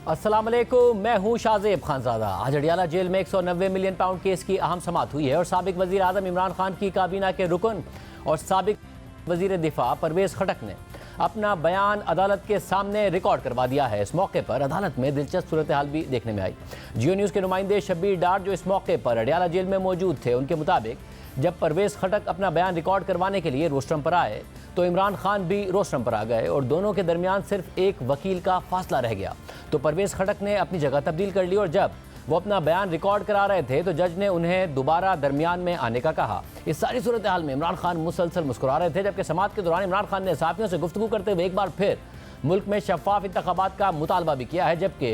अस्सलाम वालेकुम, मैं हूं शाहजेब खानजादा। आज अडियाला जेल में 190 मिलियन पाउंड केस की अहम समाअत हुई है और साबिक वजीर आजम इमरान खान की काबीना के रुकन और साबिक वजीर दिफा परवेज खटक ने अपना बयान अदालत के सामने रिकॉर्ड करवा दिया है। इस मौके पर अदालत में दिलचस्प सूरत हाल भी देखने में आई। जियो न्यूज़ के नुमाइंदे शब्बीर डार जो इस मौके पर अडियाला जेल में मौजूद थे, उनके मुताबिक जब परवेज खटक अपना बयान रिकॉर्ड करवाने के लिए रोस्ट्रम पर आए तो इमरान खान भी रोस्ट्रम पर आ गए और दोनों के दरमियान सिर्फ एक वकील का फासला रह गया। तो परवेज खटक ने अपनी जगह तब्दील कर ली और जब वो अपना बयान रिकॉर्ड करा रहे थे तो जज ने उन्हें दोबारा दरमियान में आने का कहा। इस सारी सूरत हाल में इमरान खान मुसलसल मुस्कुरा रहे थे, जबकि समाअत के दौरान इमरान खान ने सहाफ़ियों से गुफ्तगू करते हुए एक बार फिर मुल्क में शफाफ इंतखाबात का मुतालबा भी किया है, जबकि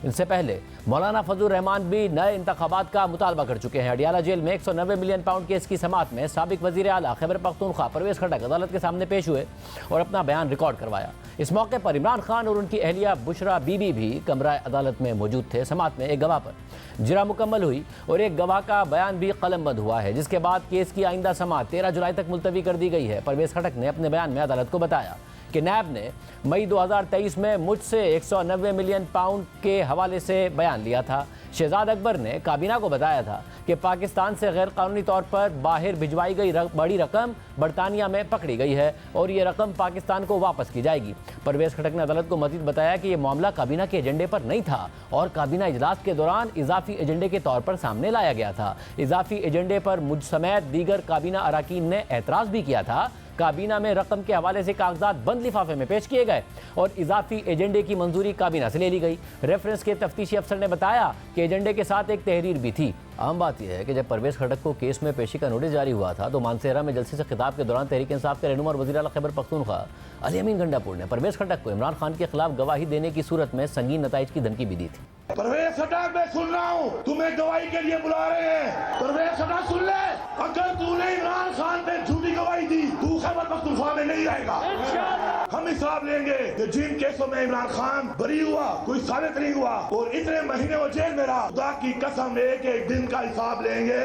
इनसे पहले मौलाना फजलुर रहमान भी नए इंतखाबात का मुतालबा कर चुके हैं। अडियाला जेल में 190 मिलियन पाउंड केस की समाअत में साबिक वजीर आला खैबर पख्तूनख्वा परवेज खटक अदालत के सामने पेश हुए और अपना बयान रिकॉर्ड करवाया। इस मौके पर इमरान खान और उनकी अहलिया बुशरा बीबी भी कमरा अदालत में मौजूद थे। समाअत में एक गवाह पर जिरा मुकम्मल हुई और एक गवाह का बयान भी कलमबंद हुआ है, जिसके बाद केस की आइंदा समाअत 13 जुलाई तक मुलतवी कर दी गई है। परवेज खटक ने अपने बयान में अदालत को बताया कि नैब ने मई 2023 में मुझसे 190 मिलियन पाउंड के हवाले से बयान लिया था। शहजाद अकबर ने काबीना को बताया था कि पाकिस्तान से गैर कानूनी तौर पर बाहर भिजवाई गई बड़ी रकम बरतानिया में पकड़ी गई है और ये रकम पाकिस्तान को वापस की जाएगी। परवेज खटक ने अदालत को मजीद बताया कि यह मामला काबीना के एजेंडे पर नहीं था और काबीना इजलास के दौरान इजाफी एजेंडे के तौर पर सामने लाया गया था। इजाफी एजेंडे पर मुझ समेत दीगर काबीना अराकीन ने एतराज़ भी किया था। काबीना में रकम के हवाले से कागजात बंद लिफाफे में पेश किए गए और इजाफी एजेंडे की मंजूरी काबीना से ले ली गई। रेफरेंस के तफ्तीशी अफसर ने बताया कि एजेंडे के साथ एक तहरीर भी थी। आम बात यह है कि जब परवेज खटक को केस में पेशी का नोटिस जारी हुआ था तो मानसेरा में जलसे से खिताब के दौरान तहरीक इंसाफ के रहनुमा और वज़ीर आला खैबर पख्तूनख्वा अली अमीन गंडापुर ने परवेज खटक को इमरान खान के खिलाफ गवाही देने की सूरत में संगीन नताइज की धमकी भी दी थी। परवेज खटक, मैं सुन रहा हूँ तुम्हें गवाही के लिए बुला रहे हैं। परवेज खटक सुन ले, अगर तूने इमरान खान पे झूठी गवाही दी तू खैबर पख्तूनख्वा में नहीं रहेगा। हम हिसाब लेंगे कि जिन केसों में इमरान खान बरी हुआ, कोई साबित नहीं हुआ और इतने महीने वो जेल में रहा, खुदा की कसम एक एक दिन का हिसाब लेंगे।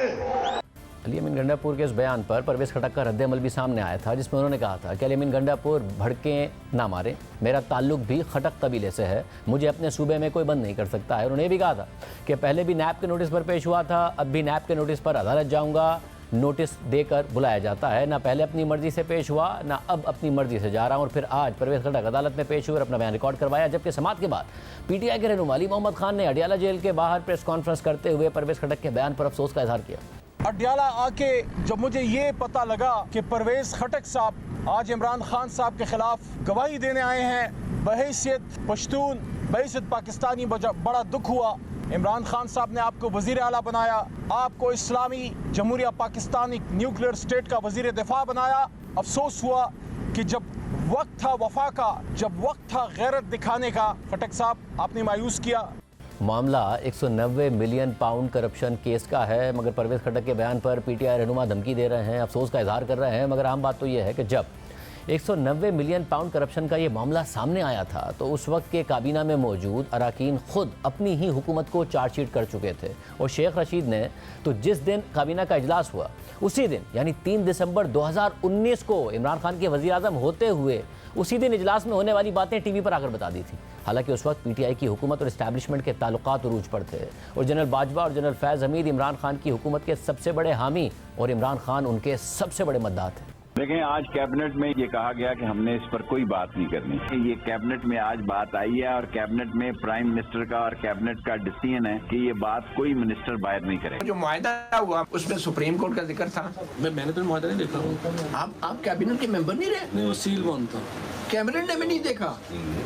अली अमीन गंडापुर के इस बयान पर परवेज खटक का रद्द-ए-अमल भी सामने आया था, जिसमें उन्होंने कहा था कि अली अमीन गंडापुर भड़के ना मारे, मेरा ताल्लुक भी खटक कबीले से है, मुझे अपने सूबे में कोई बंद नहीं कर सकता है। उन्होंने ये भी कहा था कि पहले भी नैब के नोटिस पर पेश हुआ था, अब भी नैब के नोटिस पर अदालत जाऊँगा, नोटिस देकर बुलाया जाता है, ना पहले अपनी मर्जी से पेश हुआ ना अब अपनी मर्जी से जा रहा हूँ। और फिर आज परवेज खटक अदालत में पेश हुए और अपना बयान रिकॉर्ड करवाया, जबकि समाअत के बाद पीटीआई के रहनुमा अली मोहम्मद खान ने अडियाला जेल के बाहर प्रेस कॉन्फ्रेंस करते हुए परवेज खटक के बयान पर अफसोस का इजहार किया। अडियाला आके जब मुझे ये पता लगा कि परवेज खटक साहब आज इमरान खान साहब के खिलाफ गवाही देने आए हैं, बहैसियत पश्तून, बहैसियत पाकिस्तानी, बड़ा दुख हुआ। इमरान खान साहब ने आपको वजीर आला बनाया, आपको इस्लामी जमहूरिया पाकिस्तान एक न्यूक्लियर स्टेट का वजीर दिफा बनाया। अफसोस हुआ कि जब वक्त था वफा का, जब वक्त था गैरत दिखाने का, खटक साहब आपने मायूस किया। मामला 190 मिलियन पाउंड करप्शन केस का है, मगर परवेज खटक के बयान पर पीटीआई रहनुमा धमकी दे रहे हैं, अफसोस का इजहार कर रहे हैं। मगर आम बात तो यह है कि जब 190 मिलियन पाउंड करप्शन का ये मामला सामने आया था तो उस वक्त के काबीना में मौजूद अराकीन खुद अपनी ही हुकूमत को चार्जशीट कर चुके थे और शेख रशीद ने तो जिस दिन काबीना का इजलास हुआ उसी दिन यानी 3 दिसंबर 2019 को इमरान खान के वज़ीर आज़म होते हुए उसी दिन इजलास में होने वाली बातें टीवी पर आकर बता दी थी। हालांकि उस वक्त पीटीआई की हुकूमत और इस्टेब्लिशमेंट के ताल्लुकात उरूज पर थे और जनरल बाजवा और जनरल फैज़ हमीद इमरान खान की हुकूमत के सबसे बड़े हामी और इमरान खान उनके सबसे बड़े मद्दाह थे। लेकिन आज कैबिनेट में ये कहा गया कि हमने इस पर कोई बात नहीं करनी। ये कैबिनेट में आज बात आई है और कैबिनेट में प्राइम मिनिस्टर का और कैबिनेट का डिसीजन है कि ये बात कोई मिनिस्टर बाहर नहीं करे। जो मुआहदा हुआ उसमें सुप्रीम कोर्ट का जिक्र था। मैंने तो मुआहदा नहीं देखा। आप कैबिनेट के मेंबर नहीं रहे? नहीं, वो सील बंद था, कैबिनेट ने भी नहीं देखा।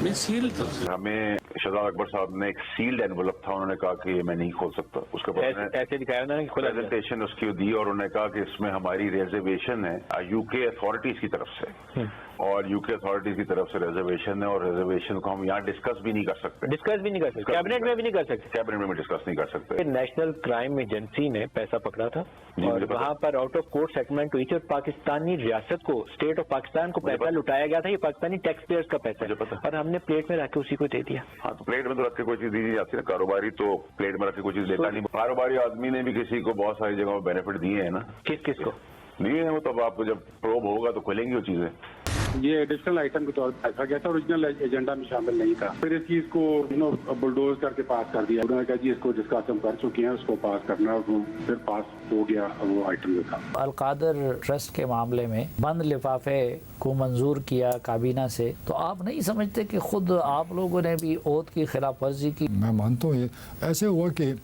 मैं सील था। हमें शहजाद अकबर साहब ने एक सील्ड एनवलप था, उन्होंने कहा कि मैं नहीं खोल सकता। उसके बाद ऐसे दिखाया उन्होंने प्रेजेंटेशन उसकी दी और उन्होंने कहा कि इसमें हमारी रिजर्वेशन है यूके अथॉरिटीज की तरफ से और यूके अथॉरिटीज की तरफ से रिजर्वेशन है और रिजर्वेशन को हम यहाँ डिस्कस भी नहीं कर सकते। डिस्कस भी नहीं कर सकते, कैबिनेट में भी नहीं कर सकते। कैबिनेट में डिस्कस नहीं कर सकते। नेशनल क्राइम एजेंसी ने पैसा पकड़ा था और वहाँ पर आउट ऑफ कोर्ट सेटलमेंट हुई थी और पाकिस्तानी रियासत को, स्टेट ऑफ पाकिस्तान को पैसा लुटाया गया था। ये पाकिस्तानी टैक्स पेयर्स का पैसा है और हमने प्लेट में रख के उसी को दे दिया। हाँ, तो प्लेट में तो रख के कोई चीज दी नहीं जाती ना। कारोबारी तो प्लेट में रख के कोई चीज देता नहीं। कारोबारी आदमी ने भी किसी को बहुत सारी जगहों में बेनिफिट दिए हैं ना। किस किस को नहीं है वो, तब आपको जब प्रोब होगा तो खुलेंगी वो चीजें। ये एडिशनल आइटम के तौर पर रखा गया था, ओरिजिनल एजेंडा में शामिल नहीं था। फिर इस चीज को बुलडोज करके पास कर दिया। उन्होंने कहा जी इसको डिस्कस हम कर चुके हैं, उसको पास करना, और फिर पास हो गया वो आइटम जो था। अलकादर ट्रस्ट के मामले में बंद लिफाफे को मंजूर किया काबीना से, तो आप नहीं समझते कि खुद आप लोगों ने भी ओथ की खिलाफ वर्जी की? मैं मानता हूँ ये ऐसे हुआ कि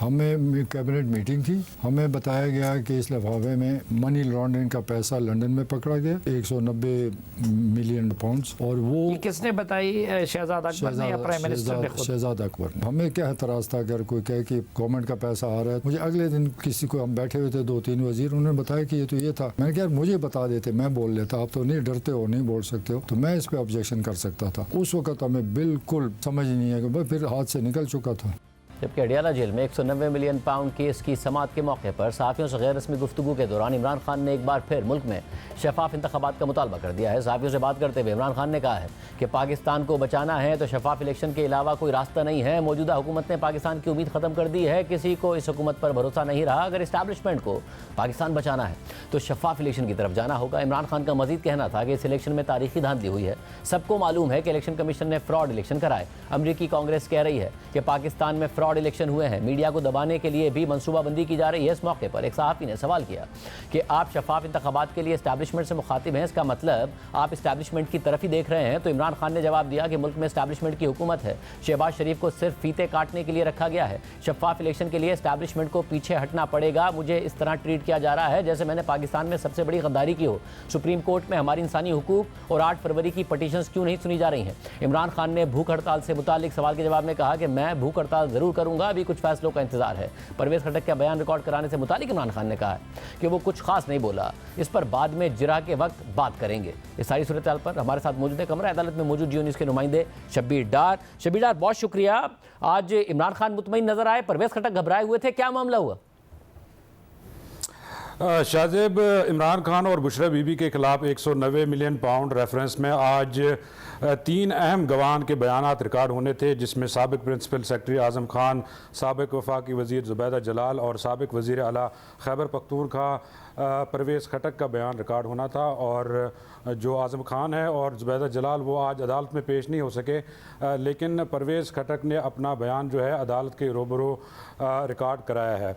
हमें कैबिनेट मीटिंग थी, हमें बताया गया कि इस लिफाफे में मनी लॉन्ड्रिंग का पैसा लंदन में पकड़ा गया 190 मिलियन पाउंड्स, और वो ये किसने बताई? शहजाद अकबर ने या प्राइम मिनिस्टर ने खुद? शहजाद अकबर ने। हमें क्या एतराज़ था अगर कोई कहे कि गवर्नमेंट का पैसा आ रहा है। मुझे अगले दिन किसी को, हम बैठे हुए थे 2-3 वजीर, उन्होंने बताया कि ये तो ये था। मैंने कहा मुझे बता देते, मैं बोल लेता, आप तो नहीं डरते हो, नहीं बोल सकते हो, तो मैं इस पे ऑब्जेक्शन कर सकता था। उस वक्त हमें बिल्कुल समझ नहीं है कि फिर हाथ से निकल चुका था। जबकि अडियाला जेल में 190 मिलियन पाउंड केस की समाअत के मौके पर सहाफ़ियों से गैर रस्मी गुफ्तगू के दौरान इमरान खान ने एक बार फिर मुल्क में शफाफ इंतखाबात का मुतालबा कर दिया है। सहाफ़ियों से बात करते हुए इमरान खान ने कहा है कि पाकिस्तान को बचाना है तो शफाफ इलेक्शन के अलावा कोई रास्ता नहीं है। मौजूदा हुकूमत ने पाकिस्तान की उम्मीद ख़त्म कर दी है, किसी को इस हुकूमत पर भरोसा नहीं रहा। अगर इस्टेब्लिशमेंट को पाकिस्तान बचाना है तो शफाफ इलेक्शन की तरफ जाना होगा। इमरान खान का मजीद कहना था कि इस इलेक्शन में तारीखी धांधली हुई है। सबको मालूम है कि इलेक्शन कमीशन ने फ्रॉड इलेक्शन कराए। अमरीकी कांग्रेस कह रही है कि पाकिस्तान में फ्रॉड इलेक्शन हुए हैं। मीडिया को दबाने के लिए भी मनसूबाबंदी की जा रही है। इस मौके पर एक सहाफ़ी ने सवाल किया कि आप शफाफ इंतखाबात के लिए इस्टेब्लिशमेंट से मुखातिब हैं, इसका मतलब आप इस्टेब्लिशमेंट की तरफ ही देख रहे हैं। तो इमरान खान ने जवाब दिया कि मुल्क में इस्टेब्लिशमेंट की हुकूमत है। शहबाज शरीफ को सिर्फ फीते काटने के लिए रखा गया है। शफाफ इलेक्शन के लिए इस्टेब्लिशमेंट को पीछे हटना पड़ेगा। मुझे इस तरह ट्रीट किया जा रहा है जैसे मैंने पाकिस्तान में सबसे बड़ी गद्दारी की हो। सुप्रीम कोर्ट में हमारी इंसानी हुकूक और 8 फरवरी की पटिशंस क्यों नहीं सुनी जा रही हैं? इमरान खान ने भूख हड़ताल से मुतालिक सवाल के जवाब में कहा कि मैं भूख हड़ताल ज़रूर करूँगा, अभी कुछ फैसलों का इंतजार है। परवेज खटक का बयान रिकॉर्ड कराने से मुतालिक इमरान खान ने कहा है कि वो कुछ खास नहीं बोला, इस पर बाद में जिरा के वक्त बात करेंगे। इस सारी सूरत हाल पर हमारे साथ मौजूद है कमरा अदालत में मौजूद जियो न्यूज़ के नुमाइंदे शब्बीर डार। शब्बीर डार, बहुत शुक्रिया। आज इमरान खान मुतमईन नजर आए, परवेज खटक घबराए हुए थे, क्या मामला हुआ? शाहजेब, इमरान खान और बुशरा बीबी के खिलाफ 190 मिलियन पाउंड रेफरेंस में आज 3 अहम गवाहान के बयानात रिकॉर्ड होने थे, जिसमें साबिक प्रिंसिपल सेक्रेटरी आज़म खान, साबिक वफाकी वज़ीर ज़ुबैदा जलाल और साबिक वज़ीर आला खैबर पख्तूनख्वा परवेज़ खटक का बयान रिकॉर्ड होना था। और जो आज़म खान है और ज़ुबैदा जलाल वो आज अदालत में पेश नहीं हो सके, लेकिन परवेज़ खटक ने अपना बयान जो है अदालत के रूबरू रिकॉर्ड कराया है।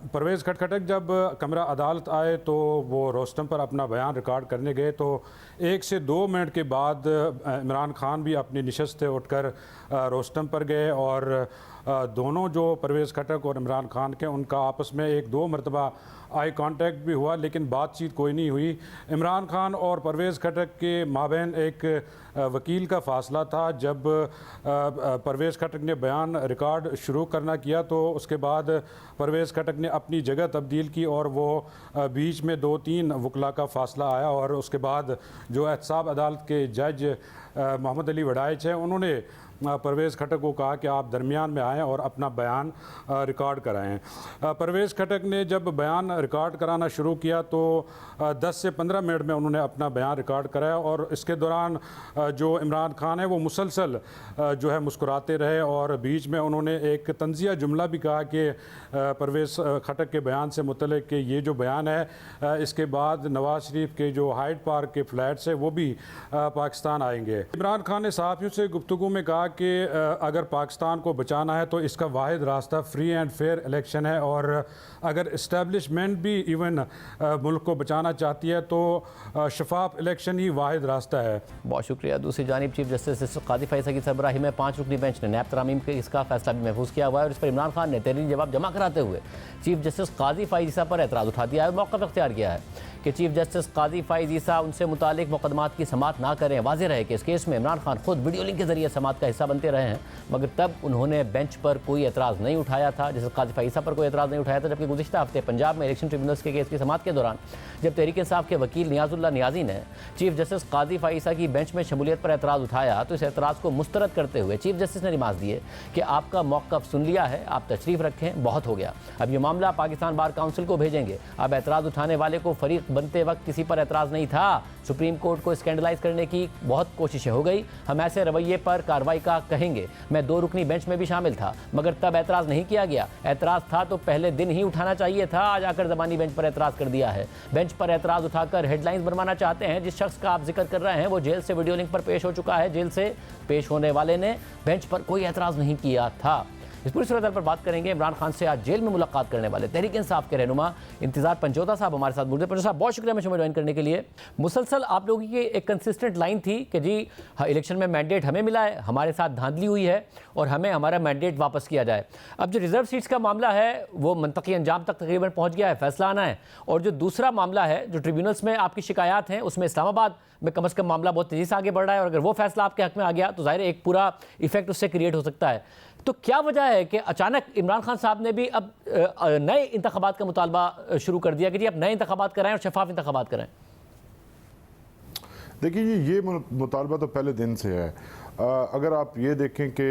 परवेज़ खटक जब कमरा अदालत आए तो वो रोस्टम पर अपना बयान रिकॉर्ड करने गए, तो 1 से 2 मिनट के बाद इमरान खान भी अपनी नशस्त से उठकर रोस्टम पर गए और दोनों जो परवेज़ खटक और इमरान खान के उनका आपस में 1-2 मरतबा आई कांटेक्ट भी हुआ, लेकिन बातचीत कोई नहीं हुई। इमरान खान और परवेज़ खटक के माबैन एक वकील का फ़ासला था। जब परवेज़ खटक ने बयान रिकॉर्ड शुरू करना किया तो उसके बाद परवेज़ खटक ने अपनी जगह तब्दील की और वो बीच में 2-3 वकला का फ़ासला आया और उसके बाद जो एहतसाब अदालत के जज मोहम्मद अली वडाइच हैं, उन्होंने परवेज़ खटक को कहा कि आप दरमियान में आएँ और अपना बयान रिकॉर्ड कराएँ। परवेज़ खटक ने जब बयान रिकॉर्ड कराना शुरू किया तो 10 से 15 मिनट में उन्होंने अपना बयान रिकॉर्ड कराया और इसके दौरान जो इमरान खान है वो मुसलसल जो है मुस्कुराते रहे और बीच में उन्होंने एक तंज़िया जुमला भी कहा कि परवेज़ खटक के बयान से मुतल्लिक़ कि ये जो बयान है इसके बाद नवाज़ शरीफ के जो हाइड पार्क के फ्लैट्स है वो भी पाकिस्तान आएंगे। इमरान खान ने सहाफ़ियों से गुफ्तगू में कहा कि अगर पाकिस्तान को बचाना है तो इसका वाहिद रास्ता फ्री एंड फेयर इलेक्शन है और अगर इस्टेब्लिशमेंट भी इवन मुल्क को बचाना चाहती है तो शफाफ इलेक्शन ही वाहिद रास्ता है। बहुत शुक्रिया। दूसरी जानिब चीफ जस्टिस काजी फैसल की सरबराही में 5 रुकनी बेंच ने नैब तरामीम के इसका फैसला भी महफूज किया हुआ है और इस पर इमरान खान ने तहरीरी जवाब जमा कराते हुए चीफ जस्टिस काजी फैसल ईसा पर एतराज़ उठा दिया है। मौक़िफ़ इख्तियार किया है कि चीफ जस्टिस काजी फैसल ईसा उनसे मुतालिक मुकदमात की समाअत ना करें। वाज़ेह रहे कि इस केस में इमरान खान खुद वीडियो लिंक के जरिए समाअत का हिस्सा बनते रहे हैं, मगर तब उन्होंने बेंच पर कोई एतराज़ नहीं उठाया था, जैसे काजी फैसल ईसा पर कोई एतराज़ नहीं उठाया था। जबकि गुज़िश्ता हफ्ते पंजाब में इलेक्शन ट्रिब्यूनल्स के केस की समाअत के दौरान जब तहरीक इंसाफ के वकील नियाज़ुल्लाह नियाज़ी ने चीफ जस्टिस काजी फैसल ईसा की बेंच में शमूलियत पर एतराज़ उठाया तो इस एतराज़ को मुस्तरद करते हुए चीफ जस्टिस ने रिमार्क दिए कि आपका मौक़िफ़ सुन लिया है, आप तशरीफ़ रखें, बहुत हो गया, अब ये मामला पाकिस्तान बार काउंसिल को भेजेंगे। अब एतराज़ उठाने वाले को फ़रीक बनते वक्त किसी पर एतराज़ नहीं था। सुप्रीम कोर्ट को स्कैंडलाइज करने की बहुत कोशिशें हो गई। हम ऐसे रवैये पर कार्रवाई का कहेंगे। मैं 2 रुकनी बेंच में भी शामिल था, मगर तब एतराज़ नहीं किया गया। एतराज़ था तो पहले दिन ही उठाना चाहिए था। आज आकर ज़बानी बेंच पर एतराज़ कर दिया है। बेंच पर एतराज़ उठाकर हेडलाइंस बनवाना चाहते हैं। जिस शख्स का आप जिक्र कर रहे हैं वो जेल से वीडियो लिंक पर पेश हो चुका है। जेल से पेश होने वाले ने बेंच पर कोई एतराज़ नहीं किया था। इस पूरी सूरत पर बात करेंगे। इमरान खान से आज जेल में मुलाकात करने वाले तहरीक इंसाफ के रहनुमा इंतजार पंजोता साहब हमारे साथ मौजूद हैं। पंजोता साहब, बहुत शुक्रिया मुझे ज्वाइन करने के लिए। मुसलसल आप लोगों की एक कंसिस्टेंट लाइन थी कि जी इलेक्शन में मैंडेट हमें मिला है, हमारे साथ धांधली हुई है और हमें हमारा मैंडेट वापस किया जाए। अब जो रिजर्व सीट्स का मामला है वो मंतकी अंजाम तक तकरीबन पहुँच गया है, फैसला आना है। और जो दूसरा मामला है जो ट्रिब्यूनल्स में आपकी शिकायत हैं, उसमें इस्लामाबाद में कम से कम मामला बहुत तेज़ी से आगे बढ़ रहा है और अगर वो फैसला आपके हक में आ गया तो ज़ाहिर एक पूरा इफेक्ट उससे क्रिएट हो सकता है। तो क्या वजह है कि अचानक इमरान खान साहब ने भी अब नए इंतखाबात का मुतालबा शुरू कर दिया कि जी अब नए इंतखाबात कराएं और शफाफ इंतखाबात कराएं? देखिए ये मुतालबा तो पहले दिन से है। अगर आप ये देखें कि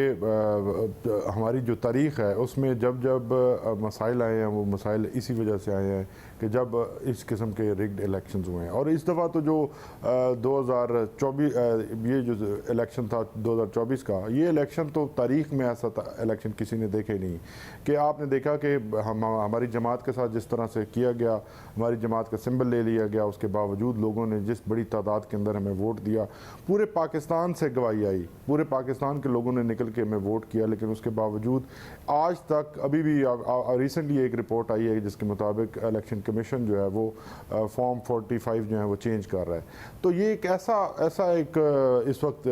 हमारी जो तारीख़ है उसमें जब जब मसाइल आए हैं वो मसाइल इसी वजह से आए हैं कि जब इस किस्म के रिग्ड इलेक्शंस हुए हैं। और इस दफ़ा तो जो 2024 ये जो इलेक्शन था 2024 का, ये इलेक्शन तो तारीख़ में ऐसा इलेक्शन किसी ने देखे नहीं कि आपने देखा कि हमारी जमात के साथ जिस तरह से किया गया, हमारी जमात का सिंबल ले लिया गया, उसके बावजूद लोगों ने जिस बड़ी तादाद के अंदर हमें वोट दिया, पूरे पाकिस्तान से गवाही आई, पूरे पाकिस्तान के लोगों ने निकल के हमें वोट किया। लेकिन उसके बावजूद आज तक अभी भी रिसेंटली एक रिपोर्ट आई है जिसके मुताबिक इलेक्शन कमीशन जो है वो फॉर्म 45 जो है वो चेंज कर रहा है। तो ये एक ऐसा एक इस वक्त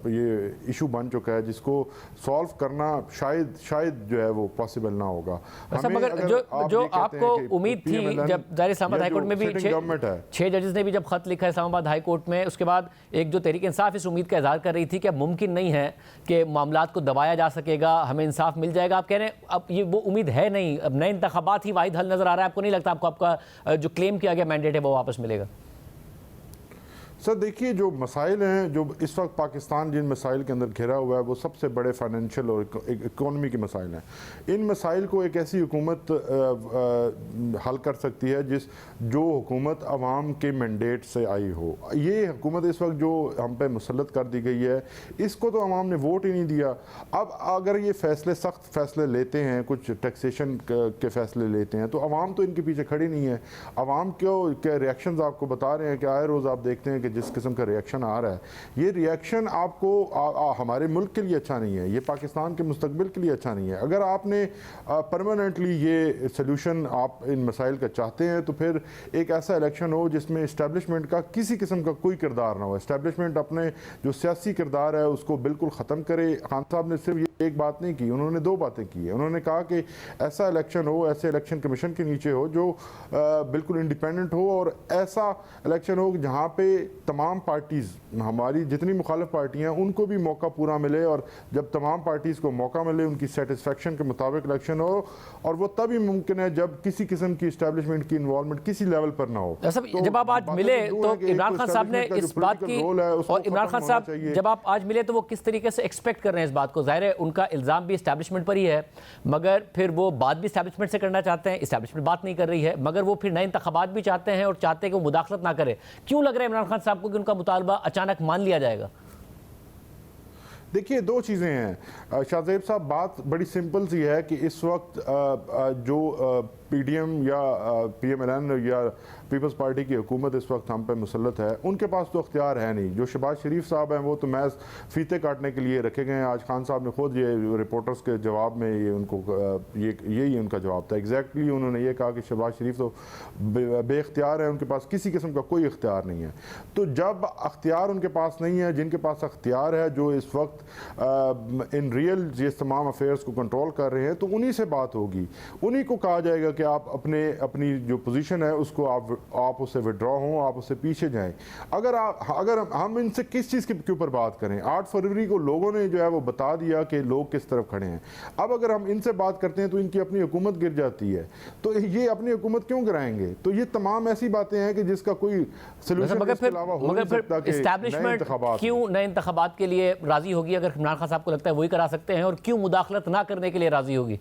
ये इशू बन चुका है जिसको सॉल्व करना शायद जो है वो पॉसिबल ना होगा। मगर जो आपको उम्मीद थी जब ज़ाहिर इस्लामाबाद हाई कोर्ट में भी 6 जजेस ने भी जब खत लिखा है इस्लामाबाद हाई कोर्ट में, उसके बाद एक जो तहरीक इंसाफ इस उम्मीद का इजहार कर रही थी कि अब मुमकिन नहीं है कि मामलात को दबाया जा सकेगा, हमें इंसाफ मिल जाएगा। आप कह रहे हैं अब ये वो उम्मीद है नहीं, अब नए इंतखाबात ही वाहिद हल नजर आ रहा है। आपको नहीं लगता आपका जो क्लेम किया गया मैंडेट है वो वापस मिलेगा? सर देखिए, जो मसाइल हैं जो इस वक्त पाकिस्तान जिन मसाइल के अंदर घिरा हुआ है वो सबसे बड़े फाइनेंशियल और इकोनॉमी के मसाइल हैं। इन मसाइल को एक ऐसी हुकूमत हल कर सकती है जो हुकूमत अवाम के मैंडेट से आई हो। ये हुकूमत इस वक्त जो हम पे मुसल्लत कर दी गई है, इसको तो अवाम ने वोट ही नहीं दिया। अब अगर ये फैसले सख्त फैसले लेते हैं, कुछ टैक्सेशन के फैसले लेते हैं, तो अवाम तो इनके पीछे खड़ी नहीं है। अवाम के रिएक्शंस आपको बता रहे हैं कि आए रोज़ आप देखते हैं कि जिस किस्म का रिएक्शन आ रहा है, ये रिएक्शन आपको हमारे मुल्क के लिए अच्छा नहीं है, ये पाकिस्तान के मुस्तकबिल के लिए अच्छा नहीं है। अगर आपने परमानेंटली ये सलूशन आप इन मसाइल का चाहते हैं तो फिर एक ऐसा इलेक्शन हो जिसमें इस्टेब्लिशमेंट का किसी किस्म का कोई किरदार ना हो। इस्टेब्लिशमेंट अपने जो सियासी किरदार है उसको बिल्कुल ख़त्म करे। खान साहब ने सिर्फ ये एक बात नहीं की, उन्होंने 2 बातें की है। उन्होंने कहा कि ऐसा इलेक्शन हो, ऐसे इलेक्शन कमीशन के नीचे हो जो बिल्कुल इंडिपेंडेंट हो और ऐसा इलेक्शन हो जहाँ पे तमाम पार्टीज़, हमारी जितनी मुखालिफ पार्टियाँ हैं उनको भी मौका पूरा मिले, और जब तमाम पार्टीज़ को मौका मिले उनकी सेटिस्फेक्शन के मुताबिक इलेक्शन हो, और वो तभी मुमकिन है जब किसी किस्म की इस्टेब्लिशमेंट की इन्वॉल्वमेंट किसी लेवल पर ना हो। तो जब आप आज मिले तो इमरान खान साहब ने इस बात की, और इमरान खान साहब जब आप आज मिले तो वो किस तरीके से एक्सपेक्ट कर रहे हैं इस बात को? ज़ाहिर है उनका इल्ज़ाम भी इस्टेब्लिशमेंट पर ही है, मगर फिर वो बात भी इस्टेब्लिशमेंट से करना चाहते हैं, इस्टेब्लिशमेंट बात नहीं कर रही है, मगर वो फिर नए इंतखाबात भी चाहते हैं और चाहते हैं कि वो मुदाखलत ना करे। क्यों लग रहा है इमरान खान साहब को कि उनका मुतालबा अचानक मान लिया जाएगा? देखिए 2 चीज़ें हैं शाहजेब साहब, बात बड़ी सिंपल सी है कि इस वक्त जो पीडीएम या पीएमएलएन या पीपल्स पार्टी की हुकूमत इस वक्त हम पे मुसल्लत है, उनके पास तो अख्तियार है नहीं। जो शहबाज शरीफ साहब हैं वो तो महज फीते काटने के लिए रखे गए हैं। आज खान साहब ने खुद ये रिपोर्टर्स के जवाब में ये उनको यही उनका जवाब था। एग्जैक्टली उन्होंने ये कहा कि शहबाज शरीफ तो बेख्तियार है, उनके पास किसी किस्म का कोई इख्तियार नहीं है। तो जब अख्तियार उनके पास नहीं है, जिनके पास अख्तियार है, जो इस वक्त इन रियल ये तमाम अफेयर्स को कंट्रोल कर रहे हैं, तो उन्हीं से बात होगी, उन्हीं को कहा जाएगा कि आप अपनी जो पोजीशन है उसको आप उससे विड्रॉ हों, आप उससे पीछे जाएं। अगर हम इनसे किस चीज़ के ऊपर बात करें, 8 फरवरी को लोगों ने जो है वो बता दिया कि लोग किस तरफ खड़े हैं। अब अगर हम इनसे बात करते हैं तो इनकी अपनी हुकूमत गिर जाती है, तो ये अपनी हुकूमत क्यों गिराएंगे? तो ये तमाम ऐसी बातें हैं कि जिसका कोई सलूशन इसके अलावा हो नहीं सकता कि इस्टेब्लिशमेंट क्यों नए इंतखाबात के लिए राजी होगी अगर इमरान खान साहब को लगता है वही करा सकते हैं, और क्यों मुदाखलत ना करने के लिए राजी होगी?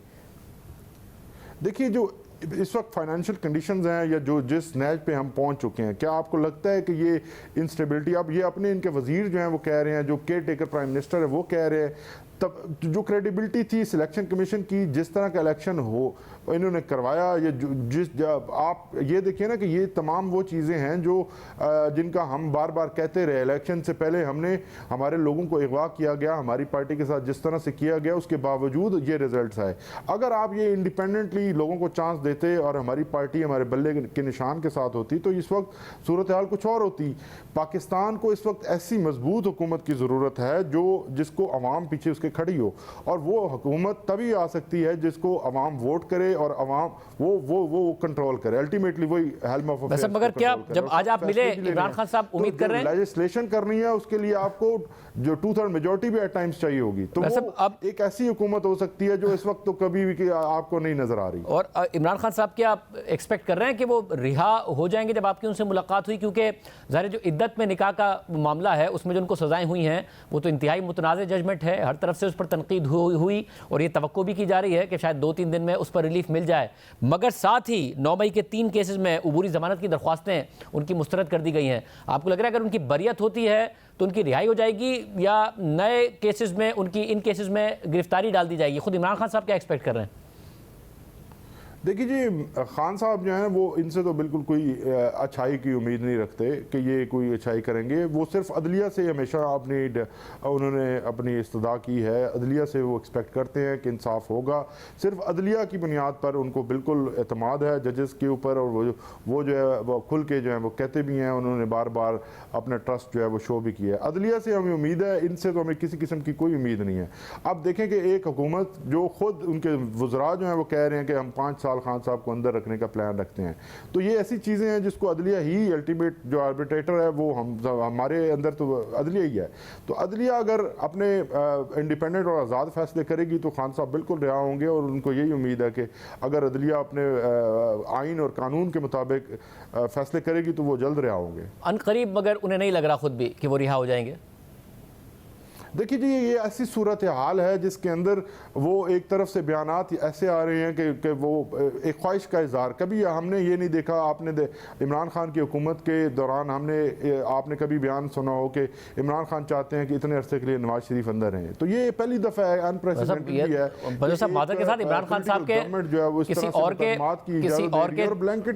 देखिए, जो इस वक्त फाइनेंशियल कंडीशंस हैं या जो जिस नैज पे हम पहुंच चुके हैं, क्या आपको लगता है कि ये इंस्टेबिलिटी, अब ये अपने इनके वजीर जो हैं वो कह रहे हैं, जो केयर टेकर प्राइम मिनिस्टर है वो कह रहे हैं, तब जो क्रेडिबिलिटी थी सिलेक्शन कमीशन की, जिस तरह का इलेक्शन हो इन्होंने करवाया, ये आप ये देखिए ना कि ये तमाम वो चीज़ें हैं जो जिनका हम बार बार कहते रहे, इलेक्शन से पहले हमने हमारे लोगों को अगवा किया गया, हमारी पार्टी के साथ जिस तरह से किया गया उसके बावजूद ये रिजल्ट्स आए। अगर आप ये इंडिपेंडेंटली लोगों को चांस देते और हमारी पार्टी हमारे बल्ले के निशान के साथ होती तो इस वक्त सूरत हाल कुछ और होती। पाकिस्तान को इस वक्त ऐसी मजबूत हुकूमत की ज़रूरत है जिसको अवाम पीछे उसके खड़ी हो, और वो हुकूमत तभी आ सकती है जिसको अवाम वोट करे और अवाम वो कंट्रोल करे। अल्टीमेटली वही हेल्म ऑफ अफेयर्स। मगर क्या जब आज आप मिले इमरान खान साहब, उम्मीद कर रहे हैं लेजिस्लेशन करनी है, उसके लिए आपको जो 2/3 मेजोरिटी भी एट टाइम्स चाहिए होगी, तो वो अब एक ऐसी हुकूमत हो सकती है जो इस वक्त तो कभी भी आपको नहीं नजर आ रही। और इमरान खान साहब क्या आप एक्सपेक्ट कर रहे हैं कि वो रिहा हो जाएंगे जब आपकी उनसे मुलाकात हुई? क्योंकि ज़ाहिर जो इद्दत में निकाह का मामला है उसमें जो उनको सजाएं हुई हैं वो तो इंतहाई मुतनाज़ जजमेंट है, हर तरफ से उस पर तनकीद हुई और ये तवक्को भी की जा रही है कि शायद 2-3 दिन में उस पर रिलीफ मिल जाए। मगर साथ ही 9 मई के 3 केसेस में उबूरी जमानत की दरख्वास्तें उनकी मुस्तरद कर दी गई हैं। आपको लग रहा है अगर उनकी बरियत होती है तो उनकी रिहाई हो जाएगी या नए केसेस में उनकी इन केसेस में गिरफ्तारी डाल दी जाएगी? खुद इमरान खान साहब क्या एक्सपेक्ट कर रहे हैं? देखिए जी, खान साहब जो हैं वो इनसे तो बिल्कुल कोई अच्छाई की उम्मीद नहीं रखते कि ये कोई अच्छाई करेंगे। वो सिर्फ अदलिया से हमेशा उन्होंने अपनी इस्तदा की है, अदलिया से वो एक्सपेक्ट करते हैं कि इंसाफ होगा। सिर्फ अदलिया की बुनियाद पर उनको बिल्कुल एतमाद है जजेस के ऊपर, और वो जो है वो खुल के जो है वो कहते भी हैं, उन्होंने बार बार अपना ट्रस्ट जो है वो शो भी किया है। अदलिया से हमें उम्मीद है, इनसे तो हमें किसी किस्म की कोई उम्मीद नहीं है। अब देखें कि एक हुकूमत जो खुद उनके वज़रा जो हैं वो कह रहे हैं कि हम 5 साल खान साहब को अंदर रखने का प्लान रखते हैं, तो ये ऐसी चीज़ें हैं जिसको अदलिया ही अल्टीमेट जो आर्बिट्रेटर है वो हमारे अंदर तो अदलिया ही है। तो अदलिया अगर अपने इंडिपेंडेंट और आज़ाद फैसले करेगी तो खान साहब बिल्कुल रिहा होंगे, और उनको यही उम्मीद है कि अगर अदलिया अपने आइन और कानून के मुताबिक फैसले करेगी तो वो जल्द रिहा होंगे अनकरीब। मगर उन्हें नहीं लग रहा खुद भी कि वो रिहा हो जाएंगे? देखिए जी, ये ऐसी सूरत हाल है जिसके अंदर वो एक तरफ से बयानात ऐसे आ रहे हैं कि वो एक ख्वाहिश का इजहार, कभी हमने ये नहीं देखा, आपने इमरान खान की हुकूमत के दौरान आपने कभी बयान सुना हो कि इमरान खान चाहते हैं कि इतने अरसे के लिए नवाज शरीफ अंदर रहें? तो ये पहली दफ़ा है, अनप्रेसिडेंटेड भी है। बात के साथ इमरान खान साहब के जो है वो किसी और के ब्लैंकेट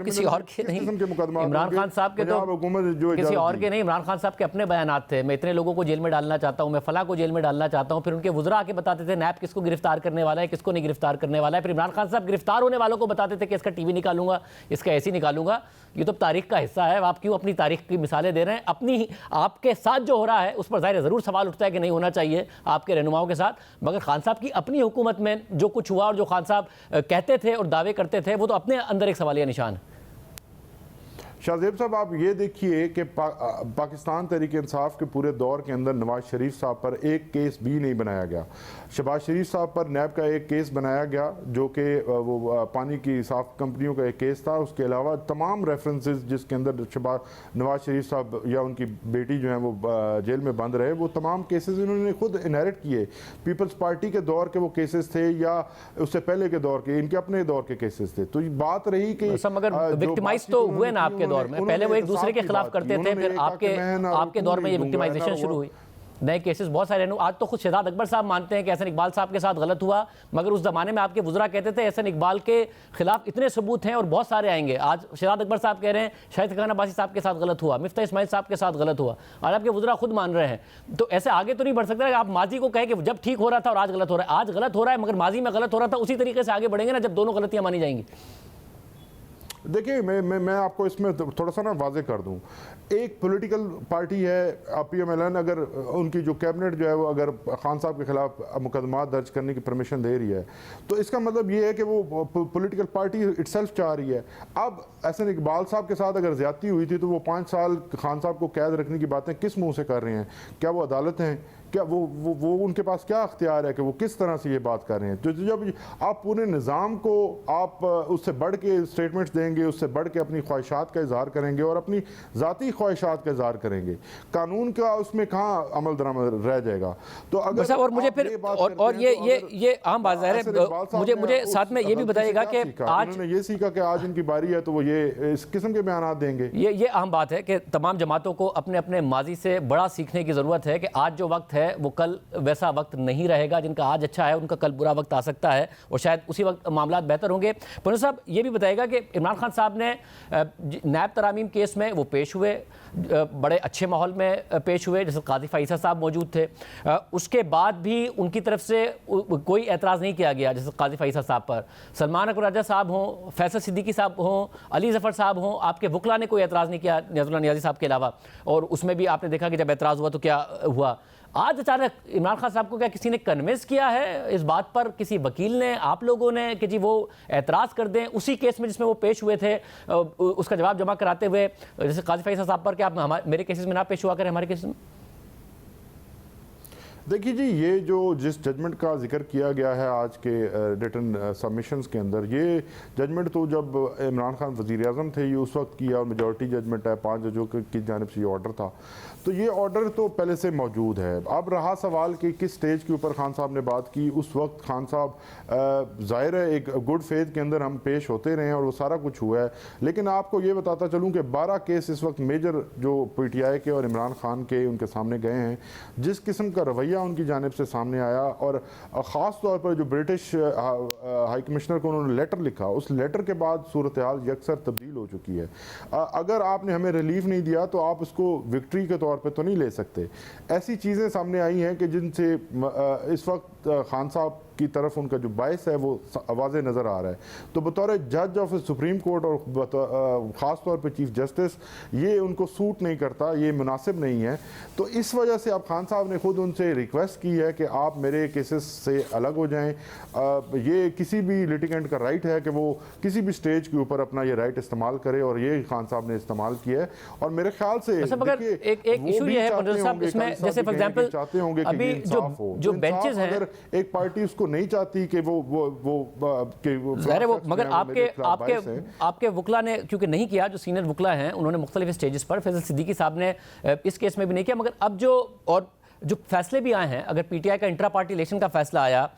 किसी और के नहीं, इमरान खान साहब के तो हुकूमत जो किसी और के नहीं, इमरान खान साहब के अपने बयानात थे। मैं इतने लोगों को जेल में डालना चाहता हूं, मैं फला को जेल में डालना चाहता हूं। फिर उनके वुज़रा आके बताते थे नैब किसको गिरफ्तार करने वाला है, किसको नहीं गिरफ्तार करने वाला है। फिर इमरान खान साहब गिरफ्तार होने वालों को बताते थे कि इसका टीवी निकालूंगा, इसका ऐसी निकालूंगा। ये तो तारीख का हिस्सा है, आप क्यों अपनी तारीख की मिसालें दे रहे हैं? अपनी आपके साथ जो हो रहा है उस पर ज़ाहिर ज़रूर सवाल उठता है कि नहीं होना चाहिए आपके रहनुमाओं के साथ, मगर खान साहब की अपनी हुकूमत में जो कुछ हुआ और जो खान साहब कहते थे और दावे करते थे वो तो अपने अंदर एक सवालिया निशान है। शाहजेब साहब, आप ये देखिए कि पाकिस्तान तहरीक इंसाफ के पूरे दौर के अंदर नवाज शरीफ साहब पर एक केस भी नहीं बनाया गया। शहबाज शरीफ साहब पर नैब का एक केस बनाया गया जो कि वो पानी की साफ कंपनियों का एक केस था। उसके अलावा तमाम रेफरेंसेस जिसके अंदर नवाज शरीफ साहब या उनकी बेटी जो है वो जेल में बंद रहे, वो तमाम केसेस इन्होंने खुद इनहेरिट किए। पीपल्स पार्टी के दौर के वो केसेस थे या उससे पहले के दौर के, इनके अपने दौर के केसेस थे। तो बात रही कि विक्टिमाइज तो हुए ना आपके दौर में, पहले वो एक दूसरे के खिलाफ करते थे, फिर आपके दौर में ये विक्टिमाइजेशन शुरू हुई, नए केसेस बहुत सारे। आज तो खुद शहजाद अकबर साहब मानते हैं कि एहसन इकबाल साहब के साथ गलत हुआ, मगर उस जमाने में आपके वुज़रा कहते थे एहसन इकबाल के खिलाफ इतने सबूत हैं और बहुत सारे आएंगे। आज शहजाद अकबर साहब कह रहे हैं शाहिद खान अब्बासी साहब के साथ गलत हुआ, मिफ्ता इस्माइल साहब के साथ गलत हुआ, आज आपके वुज़रा खुद मान रहे हैं। तो ऐसे आगे तो नहीं बढ़ सकता। आप माजी को कहें कि जब ठीक हो रहा था और आज गलत हो रहा है, आज गलत हो रहा है मगर माजी में गलत हो रहा था, उसी तरीके से आगे बढ़ेंगे ना जब दोनों गलतियां मानी जाएंगी। देखिए, मैं आपको इसमें थोड़ा सा ना वाजे कर दूं। एक पॉलिटिकल पार्टी है PMLN, अगर उनकी जो कैबिनेट जो है वो अगर खान साहब के खिलाफ मुकदमा दर्ज करने की परमिशन दे रही है तो इसका मतलब ये है कि वो पॉलिटिकल पार्टी इटसेल्फ चाह रही है। अब एहसन इकबाल साहब के साथ अगर ज्यादती हुई थी तो वो 5 साल खान साहब को कैद रखने की बातें किस मुंह से कर रहे हैं? क्या वो अदालत हैं? क्या वो उनके पास क्या अख्तियार है कि वो किस तरह से ये बात कर रहे हैं। तो जब आप पूरे निज़ाम को आप उससे बढ़ के स्टेटमेंट्स देंगे, उससे बढ़ के अपनी ख्वाहिशात का इजहार करेंगे और अपनी ज़ाती ख्वाहिशात का इजहार करेंगे, कानून का उसमें कहाँ अमल दरामद रह जाएगा। तो अगर और मुझे फिर और ये आम बात है, मुझे साथ में ये भी बताइएगा कि आज उन्होंने ये सीखा कि आज इनकी बारी है तो वो ये इस किस्म के बयान देंगे। ये अहम बात है कि तमाम जमातों को अपने अपने माजी से बड़ा सीखने की ज़रूरत है कि आज जो वक्त है वो कल वैसा वक्त नहीं रहेगा। जिनका आज अच्छा है उनका कल बुरा वक्त आ सकता है और शायद उसी वक्त मामला बेहतर होंगे। पुनिया साहब ये भी बताइएगा कि इमरान खान साहब ने नैब तरामीम केस में वो पेश हुए, बड़े अच्छे माहौल में पेश हुए, जैसे काजी फ़ाइसा साहब मौजूद थे। उसके बाद भी उनकी तरफ से कोई एतराज़ नहीं किया गया, जैसे काजी फ़ाइसा साहब पर। सलमान अकबर राजा साहब हों, फैसल सिद्दीकी साहब हों, अली ज़फ़र साहब हों, आपके वकला ने कोई एतराज़ नहीं किया नियाज़ुल्लाह नियाज़ी साहब के अलावा। और उसमें भी आपने देखा कि जब एतराज़ हुआ तो क्या हुआ। आज अचानक इमरान खान साहब को क्या किसी ने कन्विंस किया है इस बात पर, किसी वकील ने, आप लोगों ने, कि जी वो एतराज़ कर दें उसी केस में जिसमें वो पेश हुए थे, उसका जवाब जमा कराते हुए, जैसे काजी फ़ाइसा साहब पर, कि आप मेरे केसेस में ना पेश हुआ करें हमारे केसेस में? देखिए जी, ये जो जिस जजमेंट का जिक्र किया गया है आज के रिटन सबमिशंस के अंदर, ये जजमेंट तो जब इमरान खान वज़ीर आज़म थे ये उस वक्त किया और मेजॉरिटी जजमेंट है, 5 जजों की जानिब से ये ऑर्डर था, तो ये ऑर्डर तो पहले से मौजूद है। अब रहा सवाल कि किस स्टेज के ऊपर खान साहब ने बात की। उस वक्त खान साहब ज़ाहिर है एक गुड फेथ के अंदर हम पेश होते रहे और वो सारा कुछ हुआ है, लेकिन आपको ये बताता चलूँ कि 12 केस इस वक्त मेजर जो PTI के और इमरान खान के उनके सामने गए हैं, जिस किस्म का रवैया उनकी जानिब से सामने आया और ख़ास तौर पर जो ब्रिटिश हाई कमिश्नर को उन्होंने लेटर लिखा, उस लेटर के बाद सूरत हाल यकसर तब्दील हो चुकी है। अगर आपने हमें रिलीफ नहीं दिया तो आप उसको विक्ट्री के तौर पे तो नहीं ले सकते। ऐसी चीज़ें सामने आई हैं कि जिनसे इस वक्त खान साहब की तरफ उनका जो बायस है वो वाज़े नज़र आ रहा है। तो बतौर जज ऑफ सुप्रीम कोर्ट और ख़ास तौर पे चीफ जस्टिस, ये उनको सूट नहीं करता, ये मुनासिब नहीं है। तो इस वजह से अब खान साहब ने खुद उनसे रिक्वेस्ट की है कि आप मेरे केसेस से अलग हो जाएं। ये किसी भी लिटिगेंट का राइट है कि वो किसी भी स्टेज के ऊपर अपना ये राइट इस्तेमाल करे और ये खान साहब ने इस्तेमाल किया है। और मेरे ख्याल से एक इशू ये है पंडित साहब, इसमें जैसे फॉर एग्जांपल चाहते होंगे अभी जो बेंचेस हैं, अगर एक पार्टी उसको नहीं चाहती कि वो मगर आपके वकला ने क्योंकि नहीं किया, जो सीनियर वकला हैं उन्होंने मुख्तलिफ स्टेजेस पर, फैसल सिद्दीकी साहब ने इस केस में भी नहीं किया। मगर अब जो फैसले भी आए हैं, अगर PTI का इंट्रा पार्टी इलेक्शन का फैसला आया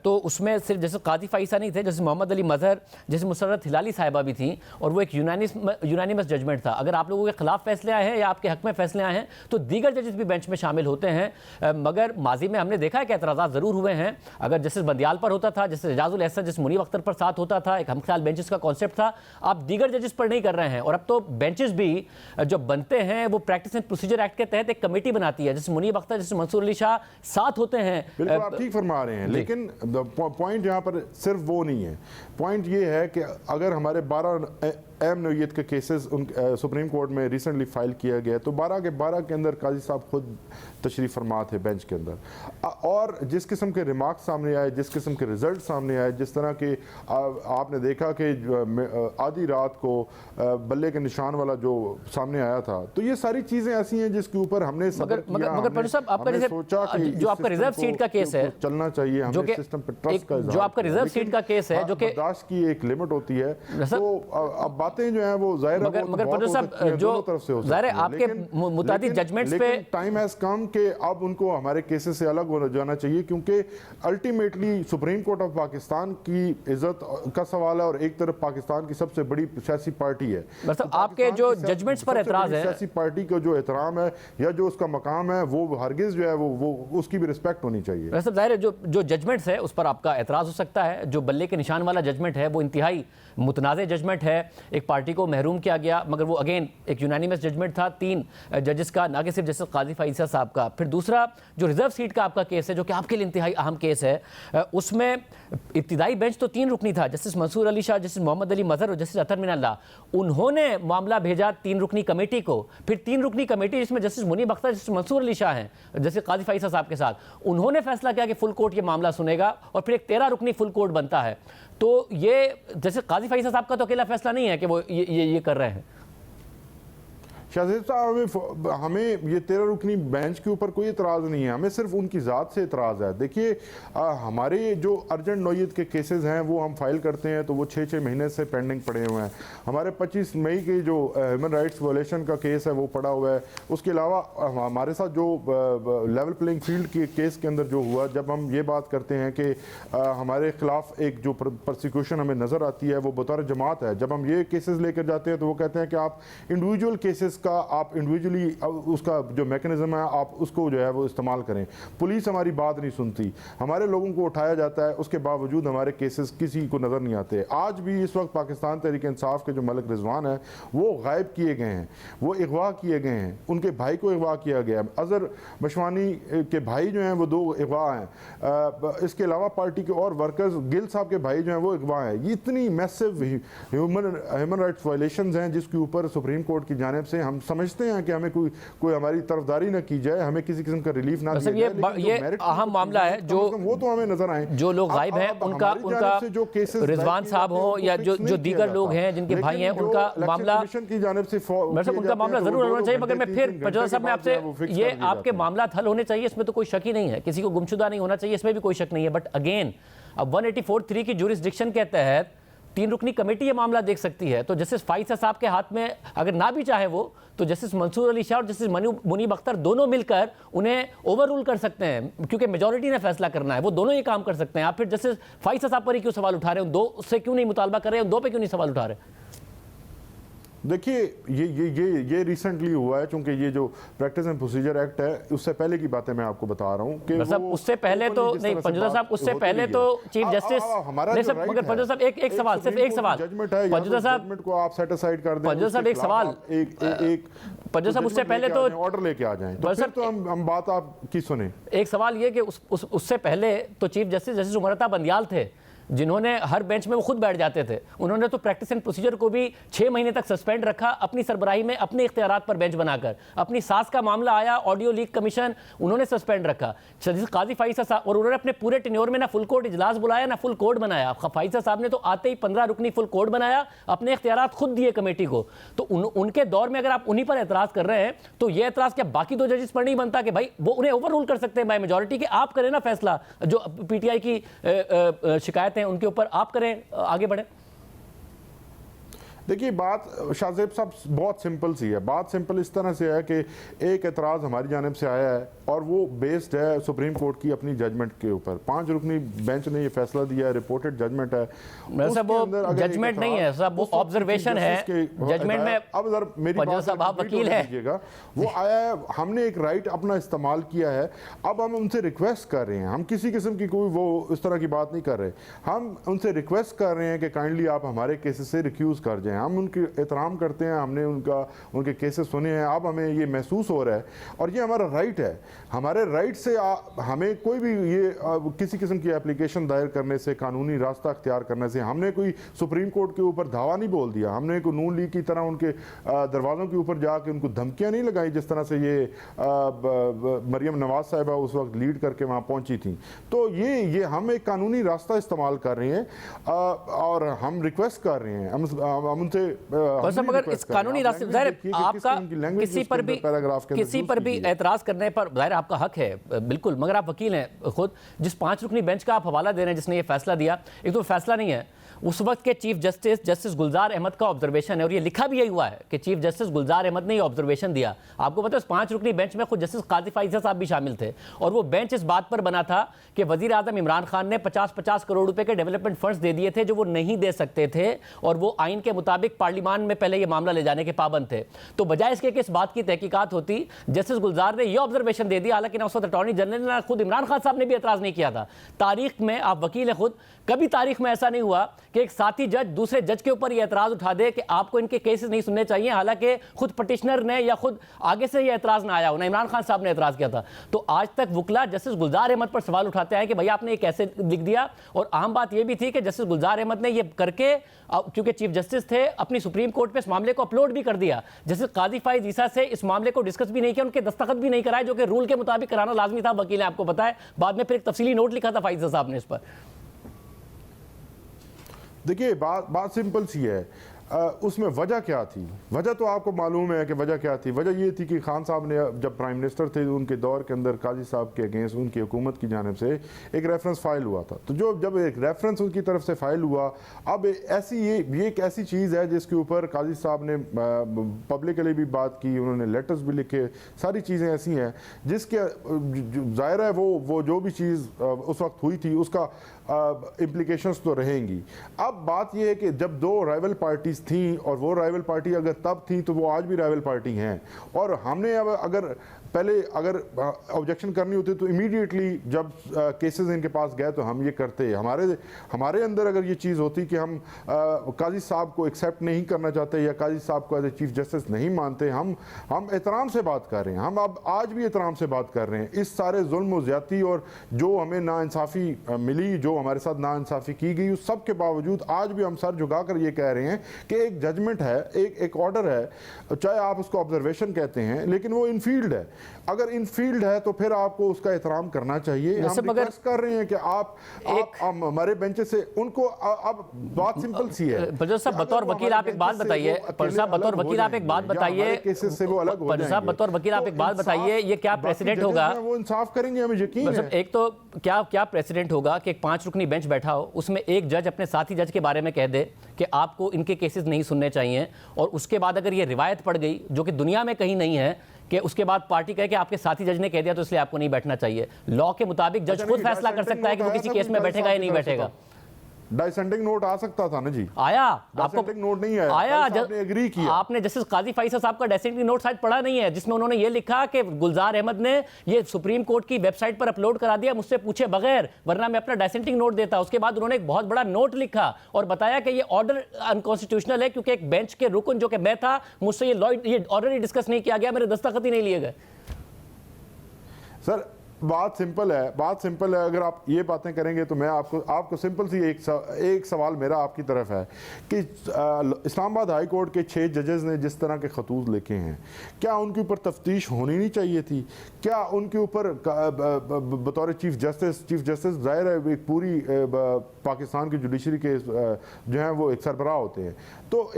तो उसमें सिर्फ जैसे काजी फ़ाइसा नहीं थे, जैसे मोहम्मद अली मजहर, जैसे मुसर्रत हिलाली साहिबा भी थी, और वो एक यूनानिमस जजमेंट था। अगर आप लोगों के खिलाफ फैसले आए हैं या आपके हक में फैसले आए हैं तो दीगर जजेस भी बेंच में शामिल होते हैं। मगर माजी में हमने देखा है कि एतराज़ात ज़रूर हुए हैं। अगर जस्टिस बंदियाल पर होता था, जैसे एजाजुल एहसन, जैसे मुनीब अख्तर पर साथ होता था, एक हमख्याल बेंचेस का कॉन्सेप्ट था। आप दीगर जजेस पर नहीं कर रहे हैं। और अब तो बेंचेस भी जो बनते हैं वो प्रैक्टिस एंड प्रोसीजर एक्ट के तहत एक कमेटी बनाती है, जैसे मुनीब अख्तर, जैसे मंसूर अली शाह साथ होते हैं। बिल्कुल आप ठीक फरमा रहे हैं, लेकिन पॉइंट यहाँ पर सिर्फ वो नहीं है। पॉइंट ये है कि अगर हमारे 12 अहम नौइयत के केसेस सुप्रीम कोर्ट में रिसेंटली फाइल किया गया तो 12 के 12 के अंदर काजी साहब खुद तशरीफ फरमा थे बेंच के अंदर, और जिस किस्म के रिमार्क सामने आए, जिस किस्म के रिजल्ट सामने आए, जिस तरह के आपने देखा कि आधी रात को बल्ले के निशान वाला जो सामने आया था, तो ये सारी चीज़ें ऐसी हैं जिसके ऊपर हमने मगर सोचा कि जो आपका रिजर्व सीट का केस है चलना चाहिए, हमें सिस्टम पर ट्रस्ट का, जो आपका रिजर्व सीट का केस है, जो कि बर्दाश्त की एक लिमिट होती है। तो अब बातें जो हैं वो जाहिर है, मगर साहब जो जाहिर है आपके मुतादिद जजमेंट्स पे टाइम हैज कम कि अब उनको हमारे केसेस से अलग हो जाना चाहिए, क्योंकि ultimately supreme court of Pakistan की इज्जत का सवाल है और एक तरफ पाकिस्तान की सबसे बड़ी सियासी पार्टी है। मतलब आपके जो जजमेंट्स पर एतराज है, सियासी पार्टी का जो एहतराम है या जो उसका मकाम है वो हरगिज जो है वो उसकी भी रिस्पेक्ट होनी चाहिए। वैसे जाहिर है जो जजमेंट्स है उस पर आपका एतराज हो सकता है। जो बल्ले के निशान वाला जजमेंट है वो इंतहाई मुतनाज़ जजमेंट है, एक पार्टी को महरूम किया गया, मगर वो अगेन एक यूनानिमस जजमेंट था 3 जजेस का, ना कि सिर्फ जस्टिस काजी फ़ाइसा साहब का। फिर दूसरा जो रिजर्व सीट का आपका केस है, जो कि आपके लिए इंतहाई अहम केस है, उसमें इब्तिदाई बेंच तो 3 रुकनी था, जस्टिस मंसूर अली शाह, जस्टिस मोहम्मद अली मजहर और जस्टिस अतर मिनल्लाह। उन्होंने मामला भेजा 3 रुकनी कमेटी को, फिर 3 रुकनी कमेटी जिसमें जस्टिस मुनीब अख्तर, जस्टिस मंसूर अली शाह हैं, जस्टिस काजी फ़ाइसा साहब के साथ, उन्होंने फैसला किया कि फुल कोर्ट ये मामला सुनेगा और फिर एक 13 रुकनी फुल कोर्ट बनता है। तो ये जैसे काजी फ़ाइसा साहब का तो अकेला फैसला नहीं है कि वो ये कर रहे हैं। शाहजेब साहब हमें ये 13 रुकनी बेंच के ऊपर कोई इतराज़ नहीं है, हमें सिर्फ उनकी ज़ात से इतराज़ है। देखिए हमारे जो अर्जेंट नौयत के केसेस हैं वो हम फाइल करते हैं तो वो 6-6 महीने से पेंडिंग पड़े हुए हैं। हमारे 25 मई के जो ह्यूमन राइट्स वायलेशन का केस है वो पड़ा हुआ है। उसके अलावा हमारे साथ जो लेवल प्लेइंग फील्ड के केस के अंदर जो हुआ, जब हम ये बात करते हैं कि हमारे खिलाफ एक जो प्रोसिक्यूशन हमें नज़र आती है वो बतौर जमात है, जब हम ये केसेस लेकर जाते हैं तो वो कहते हैं कि आप इंडिविजुअल केसेस का आप इंडिविजुअली उसका जो मैकेनिज्म है आप उसको जो है वो इस्तेमाल करें। पुलिस हमारी बात नहीं सुनती, हमारे लोगों को उठाया जाता है, उसके बावजूद हमारे केसेस किसी को नज़र नहीं आते। आज भी इस वक्त पाकिस्तान तहरीक इंसाफ के जो मलिक रिजवान है वो गायब किए गए हैं, वो अगवा किए गए हैं, उनके भाई को अगवा किया गया। अजहर बशवानी के भाई जो हैं वो 2 अगवा हैं। इसके अलावा पार्टी के और वर्कर्स गिल साहब के भाई जो हैं वो अगवा हैं। ये इतनी मैसिव ह्यूमन राइट्स वायलेशंस हैं जिसके ऊपर सुप्रीम कोर्ट की जानिब से हम समझते हैं कि हमें कोई हमारी तरफदारी ना की जाए, हमें किसी किस्म का रिलीफ ना दिया जाए। ये अहम मामला है जो वो तो हमें नजर आए, जो लोग गायब हैं उनका रिजवान साहब हो या जो दीगर लोग हैं जिनके भाई हैं उनका मामला की जानिब से उनका मामला जरूर होना चाहिए। मगर मैं फिर पजौदा साहब में आपसे ये आपके मामला हल होने चाहिए, इसमें तो कोई शक ही नहीं है, किसी को गुमशुदा नहीं होना चाहिए, इसमें भी कोई शक नहीं है। बट अगेन अब 184(3) की जुरिस्डिक्शन के तहत 3 रुकनी कमेटी ये मामला देख सकती है। तो जस्टिस फाइसा साहब के हाथ में अगर ना भी चाहे वो, तो जस्टिस मंसूर अली शाह और जस्टिस मुनीब अख्तर दोनों मिलकर उन्हें ओवर रूल कर सकते हैं, क्योंकि मेजॉरिटी ने फैसला करना है, वो दोनों ये काम कर सकते हैं। आप फिर जस्टिस फाइसा साहब पर ही क्यों सवाल उठा रहे हो, 2 से क्यों नहीं मुतालबा कर रहे हो, 2 पे क्यों नहीं सवाल उठा रहे? देखिए ये रिसेंटली हुआ है, क्योंकि ये जो प्रैक्टिस एंड प्रोसीजर एक्ट है उससे पहले की बातें मैं आपको बता रहा हूँ कि उससे पहले तो नहीं पंजोदा साहब, उससे पहले तो चीफ जस्टिस नहीं सब, मगर पंजोदा साहब एक सवाल, सिर्फ एक सवाल पंजोदा साहब को आप सेट असाइड कर दें। पंजोदा साहब एक सवाल, एक पंजोदा साहब उससे पहले तो ऑर्डर लेके आ जाएं, तो फिर तो हम बात आपकी सुने। एक सवाल ये कि उससे पहले तो चीफ जस्टिस उमरता बंदियाल थे, जिन्होंने हर बेंच में वो खुद बैठ जाते थे। उन्होंने तो प्रैक्टिस एंड प्रोसीजर को भी 6 महीने तक सस्पेंड रखा अपनी सरबराही में, अपने इख्तियारात पर बेंच बनाकर। अपनी सास का मामला आया, ऑडियो लीक कमीशन, उन्होंने सस्पेंड रखा। काजी फाइसा साहब, और उन्होंने अपने पूरे टेन्योर में ना फुल कोर्ट इजलास बुलाया ना फुल कोर्ट बनाया। फाइसा साहब ने तो आते ही 15 रुकनी फुल कोर्ट बनाया, अपने इख्तियारात खुद दिए कमेटी को। तो उनके दौर में अगर आप उन्हीं पर एतराज़ कर रहे हैं तो ये एतराज़ क्या बाकी 2 जजेस पर नहीं बनता कि भाई वो उन्हें ओवर रूल कर सकते हैं बाय मेजॉरिटी, कि आप करें ना फैसला, जो पीटीआई की शिकायतें हैं उनके ऊपर आप आगे बढ़े। देखिए बात शाहजेब साहब बहुत सिंपल सी है। बात सिंपल इस तरह से है कि एक एतराज़ हमारी जानिब से आया है और वो बेस्ड है सुप्रीम कोर्ट की अपनी जजमेंट के ऊपर। 5 रुकनी बेंच ने ये फैसला दिया है, रिपोर्टेड जजमेंट है। साहब वो जजमेंट नहीं है साहब, वो ऑब्जर्वेशन है। जजमेंट में अब अगर मेरी बात साहब आप वकील हैं, वो आया है, हमने एक राइट अपना इस्तेमाल किया है। अब हम उनसे रिक्वेस्ट कर रहे हैं, हम किसी किस्म की कोई वो इस तरह की बात नहीं कर रहे, हम उनसे रिक्वेस्ट कर रहे हैं कि काइंडली आप हमारे केसेस से रिक्यूज़ कर जाएं। हम उनके एहतराम करते हैं, हमने उनके केसेस सुने हैं। अब हमें ये महसूस हो रहा है और ये हमारा राइट है। हमारे राइट से हमें कोई भी ये किसी किस्म की एप्लीकेशन दायर करने से, कानूनी रास्ता अख्तियार करने से, हमने कोई सुप्रीम कोर्ट के ऊपर धावा नहीं बोल दिया, हमने कोई नून लीग की तरह उनके दरवाज़ों के ऊपर जाके उनको धमकियाँ नहीं लगाई जिस तरह से ये मरियम नवाज साहिबा उस वक्त लीड करके वहाँ पहुँची थी। तो ये हम एक कानूनी रास्ता इस्तेमाल कर रहे हैं और हम रिक्वेस्ट कर रहे हैं, हम उनसे मगर इस कानूनी रास्ते आपका किसी पर भी एतराज करने पर जाहिर आपका हक है बिल्कुल, मगर आप वकील हैं खुद। जिस 5 रुकनी बेंच का आप हवाला दे रहे हैं जिसने ये फैसला दिया, एक तो फैसला नहीं है, उस वक्त के चीफ जस्टिस गुलजार अहमद का ऑब्जर्वेशन है, और ये लिखा भी यही हुआ है कि चीफ जस्टिस गुलजार अहमद ने ये ऑब्जर्वेशन दिया। आपको पता है उस 5 रुकनी बेंच में खुद जस्टिस काजी फाइजा साहब भी शामिल थे, और वो बेंच इस बात पर बना था कि वजीर आजम इमरान खान ने 50-50 करोड़ रुपए के डेवलपमेंट फंड्स दे दिए थे जो वो नहीं दे सकते थे, और वो आइन के मुताबिक पार्लियामान में पहले ये मामला ले जाने के पाबंद थे। तो बजाय इसके कि इस बात की तहकीकात होती, जस्टिस गुलजार ने यह ऑब्जर्वेशन दे दिया। हालांकि ना उस वक्त अटॉर्नी जनरल ने, खुद इमरान खान साहब ने भी एतराज नहीं किया था। तारीख में, आप वकील हैं खुद, कभी तारीख में ऐसा नहीं हुआ कि एक साथी जज दूसरे जज के ऊपर यह एतराज उठा दे कि आपको इनके केसेस नहीं सुनने चाहिए, हालांकि खुद पटिशनर ने या खुद आगे से यह एतराज ना आया हो, ना इमरान खान साहब ने एतराज किया था। तो आज तक वकला जस्टिस गुलजार अहमद पर सवाल उठाते हैं कि भाई आपने ये कैसे लिख दिया। और अहम बात यह भी थी कि जस्टिस गुलजार अहमद ने यह करके, क्योंकि चीफ जस्टिस थे, अपनी सुप्रीम कोर्ट पे इस मामले को अपलोड भी कर दिया। जस्टिस काजी फाइज ईसा से इस मामले को डिस्कस भी नहीं किया, उनके दस्तखत भी नहीं कराए, जो कि रूल के मुताबिक कराना लाजमी था। वकील है, आपको पता है, बाद में फिर एक तफसीली नोट लिखा था फाइजा साहब ने इस पर। देखिए बात सिंपल सी है। उसमें वजह क्या थी? वजह तो आपको मालूम है कि वजह क्या थी। वजह ये थी कि खान साहब ने जब प्राइम मिनिस्टर थे उनके दौर के अंदर काजी साहब के अगेंस्ट उनकी हुकूमत की जानिब से एक रेफरेंस फाइल हुआ था। तो जब एक रेफरेंस उनकी तरफ से फाइल हुआ, अब ऐसी ये एक ऐसी चीज़ है जिसके ऊपर काजी साहब ने पब्लिकली भी बात की, उन्होंने लेटर्स भी लिखे, सारी चीज़ें ऐसी हैं जिसके ज़ाहिर है वो जो भी चीज़ उस वक्त हुई थी उसका इम्प्लीकेशंस तो रहेंगी। अब बात यह है कि जब दो राइवल पार्टीज थी और वो राइवल पार्टी अगर तब थी तो वो आज भी राइवल पार्टी हैं, और हमने अब अगर ऑब्जेक्शन करनी होती तो इमीडिएटली जब केसेस इनके पास गए तो हम ये करते। हमारे अंदर अगर ये चीज़ होती कि हम काजी साहब को एक्सेप्ट नहीं करना चाहते या काजी साहब को एज ए चीफ जस्टिस नहीं मानते, हम एहतराम से बात कर रहे हैं, हम अब आज भी एहतराम से बात कर रहे हैं। इस सारे जुल्म और ज़्यादती और जो हमें नाइंसाफ़ी मिली, जो हमारे साथ नाइंसाफ़ी की गई, उस सब के बावजूद आज भी हम सर झुकाकर ये कह रहे हैं कि एक जजमेंट है, एक ऑर्डर है, चाहे आप उसको ऑब्जर्वेशन कहते हैं, लेकिन वो इनफील्ड है। अगर इनफील्ड है तो फिर आपको उसका एहतराम करना चाहिए। हम रिक्वेस्ट कर रहे हैं कि आप हमारे बेंच से उनको, अब बात सिंपल सी है। बतौर वकील आप एक बात बताइए, बतौर वकील आप एक बात बताइए, केसेस से वो अलग हो जाएंगे। बतौर वकील आप एक बात बताइए, ये क्या प्रेसिडेंट होगा? वो इंसाफ करेंगे, हमें यकीन है। एक तो क्या प्रेसिडेंट होगा कि एक 5 रुकनी बेंच बैठा हो, उसमें एक जज अपने साथी जज के बारे में कह दे कि आपको इनके केसेस नहीं सुनने चाहिए, और उसके बाद अगर ये रिवायत पड़ गई जो कि दुनिया में कहीं नहीं है कि उसके बाद पार्टी कहे कि आपके साथी जज ने कह दिया तो इसलिए आपको नहीं बैठना चाहिए। लॉ के मुताबिक जज खुद फैसला कर सकता है कि वो किसी केस में बैठेगा या नहीं बैठेगा। डाइसेंडिंग नोट आ सकता था ना जी, आया, आपको नोट नहीं आया, आपने एग्री किया। आपने जस्टिस काजी फैसल साहब का डाइसेंडिंग नोट शायद पढ़ा नहीं है, जिसमें उन्होंने ये लिखा कि गुलजार अहमद ने ये सुप्रीम कोर्ट की वेबसाइट पर अपलोड करा दिया मुझसे पूछे बगैर, वरना मैं अपना डाइसेंडिंग नोट देता। उसके बाद उन्होंने एक बहुत बड़ा नोट लिखा और बताया कि ये ऑर्डर अनकॉन्स्टिट्यूशनल है क्योंकि एक बेंच के रुकन जो कि मैं था, मुझसे ये ऑर्डर ही डिस्कस नहीं किया गया, मेरे दस्तखत ही नहीं लिए गए। सर बात सिंपल है। अगर आप ये बातें करेंगे तो मैं आपको सिंपल सी एक सवाल मेरा आपकी तरफ है कि इस्लामाबाद हाई कोर्ट के 6 जजेस ने जिस तरह के खतूत लिखे हैं, क्या उनके ऊपर तफ्तीश होनी नहीं चाहिए थी? क्या उनके ऊपर बतौर चीफ जस्टिस जाहिर है एक पूरी पाकिस्तान की जुडिशरी के जो हैं वो एक सरबराह होते हैं, तो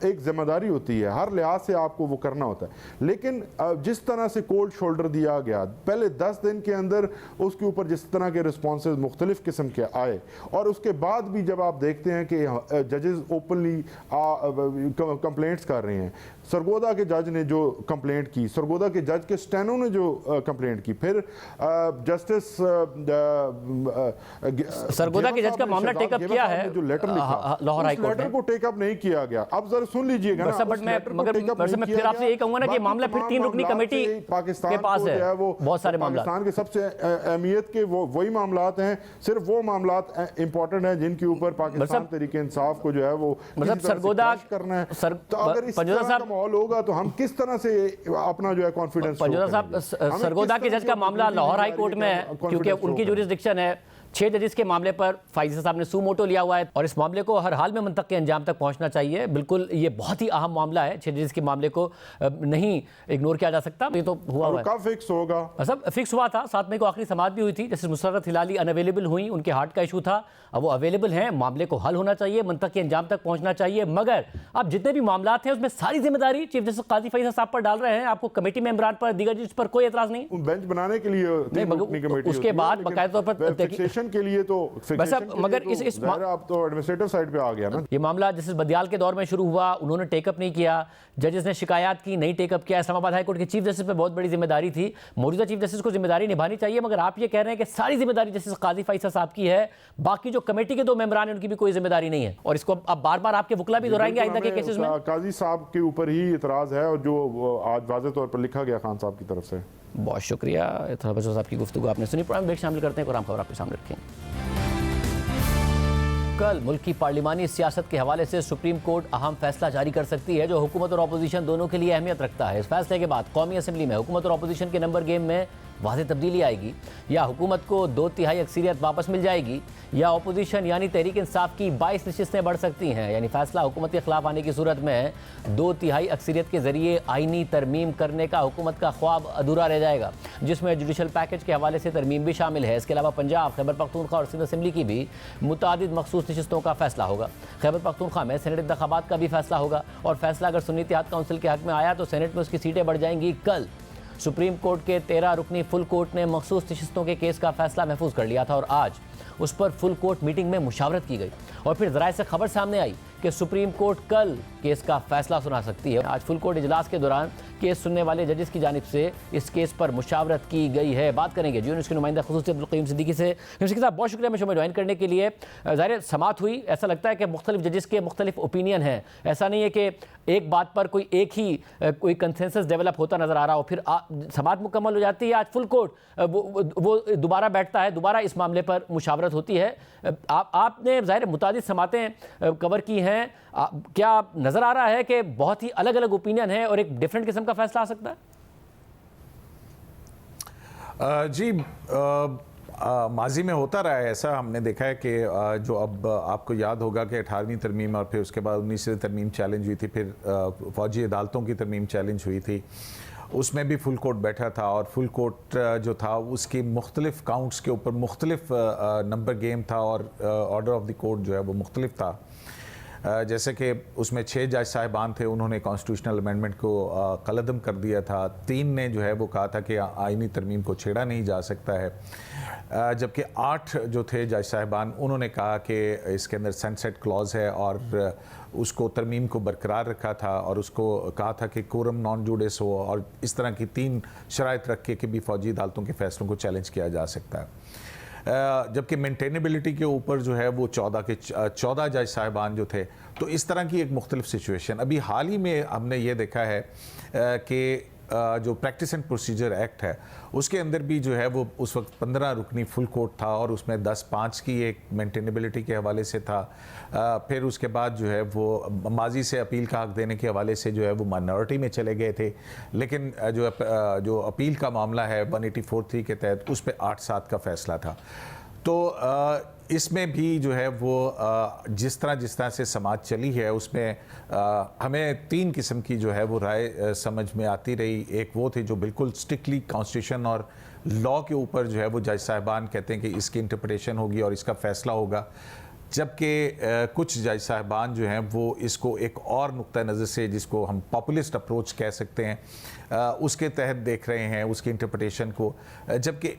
एक जिम्मेदारी होती है, हर लिहाज से आपको वो करना होता है। लेकिन जिस तरह से कोल्ड शोल्डर दिया गया, पहले 10 दिन के अंदर उसके ऊपर जिस तरह के रिस्पॉन्सेज मुख्तलिफ किस्म के आए, और उसके बाद भी जब आप देखते हैं कि जजेस ओपनली कंप्लेंट्स कर रहे हैं, सरगोदा के जज ने जो कंप्लेंट की, सरगोदा के जज के स्टेनो ने जो कंप्लेंट की, फिर जस्टिस सरगोदा के जज का मामला टेकअप किया है, जो लेटर लिखा लाहौर हाई कोर्ट लेटर को टेकअप नहीं किया गया। अब जरा सुन लीजिएगा ना, मैं फिर आपसे यही कहूंगा ना कि मामला फिर 3 रुकनी कमेटी के पास है, वो बहुत सारे मामला पाकिस्तान के सबसे अहमियत के वही मामलात हैं, सिर्फ वो मामलात इंपॉर्टेंट हैं जिनके ऊपर पाकिस्तान तरीके इंसाफ को जो है वो सरगोदा करना है। तो अगर इस तरह का माहौल होगा तो हम किस तरह से अपना जो है कॉन्फिडेंस। सरगोदा के जज का मामला लाहौर हाई कोर्ट में है क्योंकि उनकी जुरिस्डिक्शन है। 6 जजेस के मामले पर फैसल साहब ने सू मोटो लिया हुआ है और इस मामले को हर हाल में मुंतक के अंजाम तक पहुंचना चाहिए। बिल्कुल ये बहुत ही अहम मामला है, 6 जजेस के मामले को नहीं इग्नोर किया जा सकता। ये तो हुआ है, कब फिक्स होगा? सब फिक्स हुआ था, 7 मई को आखिरी समाअत भी हुई थी। जैसे मुसर्रत हिलाली अनअवेलेबल हुई, उनके हार्ट का इशू था, अब वो अवेलेबल हैं, मामले को हल होना चाहिए, मुंतक के अंजाम तक पहुंचना चाहिए। मगर अब जितने भी मामला हैं उसमें सारी जिम्मेदारी चीफ जस्टिस काजी फैसल साहब पर डाल रहे हैं। आपको कमेटी मेंबरान पर, दीगर जज पर कोई एतराज नहीं, बेंच बनाने के लिए उसके बाद बाकायदा तौर पर फिक्सेशन के लिए तो मगर इस आप तो एडमिनिस्ट्रेटिव साइड पे आ गया ना। ये मामला जस्टिस बदियाल के दौर में शुरू हुआ, उन्होंने टेकअप नहीं किया, जजेस ने शिकायत की, नहीं टेकअप किया। इस्लामाबाद हाई कोर्ट के चीफ जस्टिस पे बहुत बड़ी जिम्मेदारी थी, मौजूदा चीफ जस्टिस को जिम्मेदारी निभानी चाहिए। मगर आप ये कह रहे हैं कि सारी जिम्मेदारी जस्टिस काजी फैसल साहब की है, बाकी जो कमेटी के 2 मेंबरान हैं उनकी भी कोई जिम्मेदारी नहीं है। और इसको अब बार-बार आपके वकला भी दोहराएंगे आइंदा के केसेस में। काजी साहब के ऊपर ही इतराज है और जो आज वाज़ेह तौर पर लिखा गया खान साहब की तरफ से। बहुत शुक्रिया साहब की गुफ्तगू आपने सुनी। प्रोग्राम ब्रेक शामिल करते हैं, कुरान खबर आपके सामने रखें। कल मुल्क की पार्लिमानी सियासत के हवाले से सुप्रीम कोर्ट अहम फैसला जारी कर सकती है जो हुकूमत और अपोजिशन दोनों के लिए अहमियत रखता है। इस फैसले के बाद कौमी असम्बली में हुकूमत और अपोजिशन के नंबर गेम में वाज़ेह तब्दीली आएगी, या हुकूमत को 2/3 अक्सरियत वापस मिल जाएगी, या अपोजिशन यानी तहरीक इंसाफ की 22 नशिस्तें बढ़ सकती हैं। यानी फैसला हुकूमत के खिलाफ आने की सूरत में 2/3 अक्सरियत के जरिए आइनी तरमीम करने का हुकूमत का ख्वाब अधूरा रह जाएगा, जिसमें जुडिशल पैकेज के हवाले से तरमीम भी शामिल है। इसके अलावा पंजाब, खैबर पख्तूनख्वा और सिंध असेंबली की भी मुतादिद मखसूस नशिस्तों का फैसला होगा। खैबर पख्तूनख्वा में सेनेट इंतखाबात का भी फैसला होगा, और फैसला अगर सुन्नी इत्तेहाद काउंसिल के हक में आया तो सेनेट में उसकी सीटें बढ़ जाएंगी। कल सुप्रीम कोर्ट के 13 रुकनी फुल कोर्ट ने मखसूस नशिस्तों के केस का फैसला महफूज कर लिया था, और आज उस पर फुल कोर्ट मीटिंग में मुशावरत की गई, और फिर ज़राए से खबर सामने आई कि सुप्रीम कोर्ट कल केस का फैसला सुना सकती है। आज फुल कोर्ट इजलास के दौरान केस सुनने वाले जजेस की जानिब से इस केस पर मुशावरत की गई है। बात करेंगे जियो न्यूज़ के नुमाइंदा खुसूसी अब्दुल क़य्यूम सिद्दीकी से। सिद्दीकी साहब, बहुत शुक्रिया शो में ज्वाइन करने के लिए। ज़ाहिर समात हुई, ऐसा लगता है कि मुख्तलिफ जजेस के मुख्तलिफ ओपिनियन हैं, ऐसा नहीं है कि एक बात पर कोई एक ही कोई कंसेंसस डेवलप होता नज़र आ रहा हो। फिर समात मुकम्मल हो जाती है, आज फुल कोर्ट वो दोबारा बैठता है, दोबारा इस मामले पर मुशावरत होती है। आपने ज़ाहिर मुतादिद समातें कवर की हैं, क्या नज़र आ रहा है कि बहुत ही अलग अलग ओपिनियन है और एक डिफरेंट किस्म का फैसला आ सकता है? जी, माजी में होता रहा है ऐसा। हमने देखा है कि जो अब आपको याद होगा कि 18वीं तरमीम और फिर उसके बाद 19वीं तरमीम चैलेंज हुई थी, फिर फौजी अदालतों की तरमीम चैलेंज हुई थी, उसमें भी फुल कोर्ट बैठा था, और फुल कोर्ट जो था उसकी मुख्तलिफ काउंट्स के ऊपर मुख्तलिफ नंबर गेम था, और ऑर्डर ऑफ द कोर्ट जो है वो मुख्तलिफ था। जैसे कि उसमें 6 जज साहिबान थे, उन्होंने कॉन्स्टिट्यूशनल अमेंडमेंट को कलअदम कर दिया था। 3 ने जो है वो कहा था कि आइनी तरमीम को छेड़ा नहीं जा सकता है, जबकि 8 जो थे जज साहिबान उन्होंने कहा कि इसके अंदर सनसेट क्लॉज है, और उसको तरमीम को बरकरार रखा था, और उसको कहा था कि कोरम नॉन जुडिस हो, और इस तरह की 3 शराइत रख के भी फ़ौजी अदालतों के फैसलों को चैलेंज किया जा सकता है। जबकि मेंटेनेबिलिटी के ऊपर जो है वो 14 जज साहिबान जो थे। तो इस तरह की एक मुख्तलिफ सिचुएशन अभी हाल ही में हमने ये देखा है कि जो प्रैक्टिस एंड प्रोसीजर एक्ट है उसके अंदर भी जो है वो उस वक्त 15 रुकनी फुल कोर्ट था, और उसमें 10-5 की एक मेंटेनेबिलिटी के हवाले से था। फिर उसके बाद जो है वो माजी से अपील का हक देने के हवाले से जो है वो माइनॉरिटी में चले गए थे, लेकिन जो अपील का मामला है 184(3) के तहत उस पर 8-7 का फैसला था। तो इसमें भी जो है वो जिस तरह से समाज चली है उसमें हमें 3 किस्म की जो है वो राय समझ में आती रही। एक वो थी जो बिल्कुल स्ट्रिक्टली कॉन्स्टिट्यूशन और लॉ के ऊपर जो है वो जज साहिबान कहते हैं कि इसकी इंटरप्रिटेशन होगी और इसका फैसला होगा, जबकि कुछ जज साहिबान जो हैं वो इसको एक और नुक्ता नज़र से, जिसको हम पॉपुलिस्ट अप्रोच कह सकते हैं, उसके तहत देख रहे हैं उसकी इंटरप्रिटेशन को। जबकि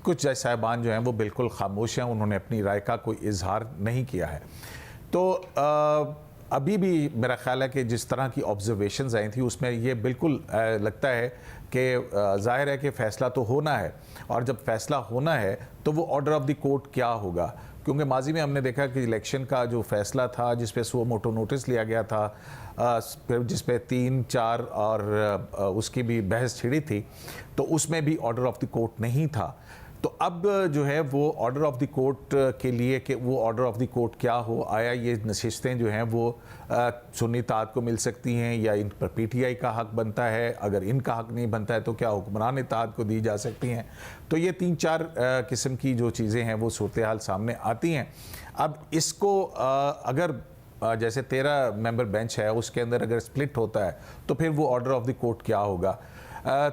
कुछ जज साहिबान जो हैं वो बिल्कुल खामोश हैं, उन्होंने अपनी राय का कोई इजहार नहीं किया है। तो अभी भी मेरा ख्याल है कि जिस तरह की ऑब्जर्वेशंस आई थी उसमें ये बिल्कुल लगता है कि ज़ाहिर है कि फ़ैसला तो होना है, और जब फ़ैसला होना है तो वो ऑर्डर ऑफ द कोर्ट क्या होगा, क्योंकि माजी में हमने देखा कि इलेक्शन का जो फ़ैसला था जिस पे सो मोटो नोटिस लिया गया था, फिर जिस पे 3-4 और उसकी भी बहस छिड़ी थी, तो उसमें भी ऑर्डर ऑफ द कोर्ट नहीं था। तो अब जो है वो ऑर्डर ऑफ द कोर्ट के लिए कि वो ऑर्डर ऑफ द कोर्ट क्या हो, आया ये नशिस्तें जो हैं वो सुन्नी इत्तेहाद को मिल सकती हैं या इन पर PTI का हक बनता है, अगर इनका हक नहीं बनता है तो क्या हुक्मरान इत्तेहाद को दी जा सकती हैं। तो ये 3-4 किस्म की जो चीज़ें हैं वो सूरत हाल सामने आती हैं। अब इसको अगर जैसे 13 मेंबर बेंच है उसके अंदर अगर स्प्लिट होता है तो फिर वो ऑर्डर ऑफ द कोर्ट क्या होगा।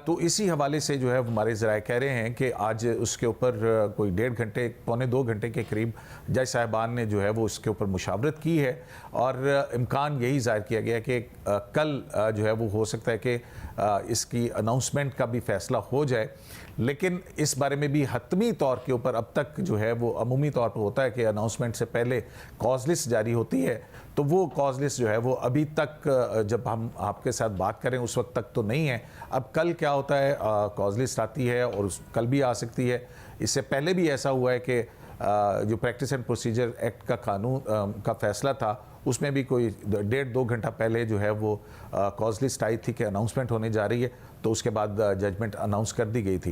तो इसी हवाले से जो है हमारे ज़राए कह रहे हैं कि आज उसके ऊपर कोई 1.5 घंटे पौने 2 घंटे के करीब जज साहिबान ने जो है वो उसके ऊपर मुशावरत की है, और इम्कान यही ज़ाहिर किया गया कि कल जो है वो हो सकता है कि इसकी अनाउंसमेंट का भी फ़ैसला हो जाए। लेकिन इस बारे में भी हतमी तौर के ऊपर अब तक जो है वो अमूमी तौर पर होता है कि अनाउंसमेंट से पहले कॉज लिस्ट जारी होती है, तो वो कॉज लिस्ट जो है वो अभी तक जब हम आपके साथ बात करें उस वक्त तक तो नहीं है। अब कल क्या होता है, कॉज लिस्ट आती है और कल भी आ सकती है। इससे पहले भी ऐसा हुआ है कि जो प्रैक्टिस एंड प्रोसीजर एक्ट का कानून का फैसला था उसमें भी कोई 1.5-2 घंटा पहले जो है वो कॉज लिस्ट आई थी कि अनाउंसमेंट होने जा रही है, तो उसके बाद जजमेंट अनाउंस कर दी गई थी।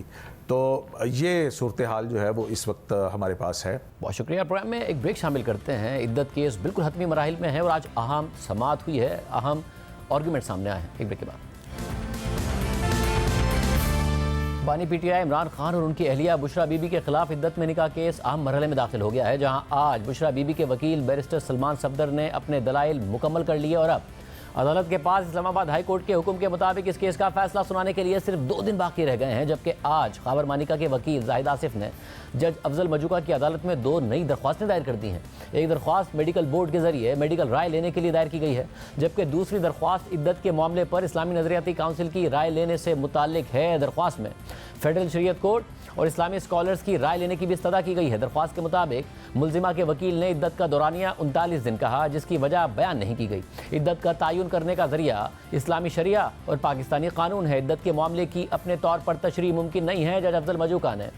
तो ये सूरत हाल जो है वो इस वक्त हमारे पास है। बहुत शुक्रिया। प्रोग्राम में एक ब्रेक शामिल करते हैं। इद्दत केस बिल्कुल हतमी मराहिल में है और आज अहम समात हुई है, अहम आर्गूमेंट सामने आए हैं। एक ब्रेक के बाद पानी पीटीआई इमरान खान और उनकी अहलिया बुशरा बीबी के खिलाफ इद्दत में निकाह केस अहम मरहले में दाखिल हो गया है, जहां आज बुशरा बीबी के वकील बैरिस्टर सलमान सफदर ने अपने दलाइल मुकम्मल कर लिए और अब अदालत के पास इस्लामाबाद हाई कोर्ट के हुक्म के मुताबिक इस केस का फैसला सुनाने के लिए सिर्फ 2 दिन बाकी रह गए हैं। जबकि आज खाबर मानिका के वकील जाहिद आसिफ ने जज अफजल मजूका की अदालत में 2 नई दरख्वास्तें दायर कर दी हैं। एक दरख्वास्त मेडिकल बोर्ड के जरिए मेडिकल राय लेने के लिए दायर की गई है, जबकि दूसरी दरख्वास्त इद्दत के मामले पर इस्लामी नजरियाती काउंसिल की राय लेने से मुताल्लिक है। दरख्वास्त में फेडरल शरीयत कोर्ट और इस्लामी स्कॉलर्स की राय लेने की भी इस्तदा की गई है। दरख्वास्त के मुताबिक मुलजिमा के वकील ने इद्दत का दौरानिया 39 दिन कहा, जिसकी वजह बयान नहीं की गई। इद्दत का तयन करने का जरिया इस्लामी शरिया और पाकिस्तानी कानून है। इद्दत के मामले की अपने तौर पर तशरीह मुमकिन नहीं है। जज अफजल मजूका ने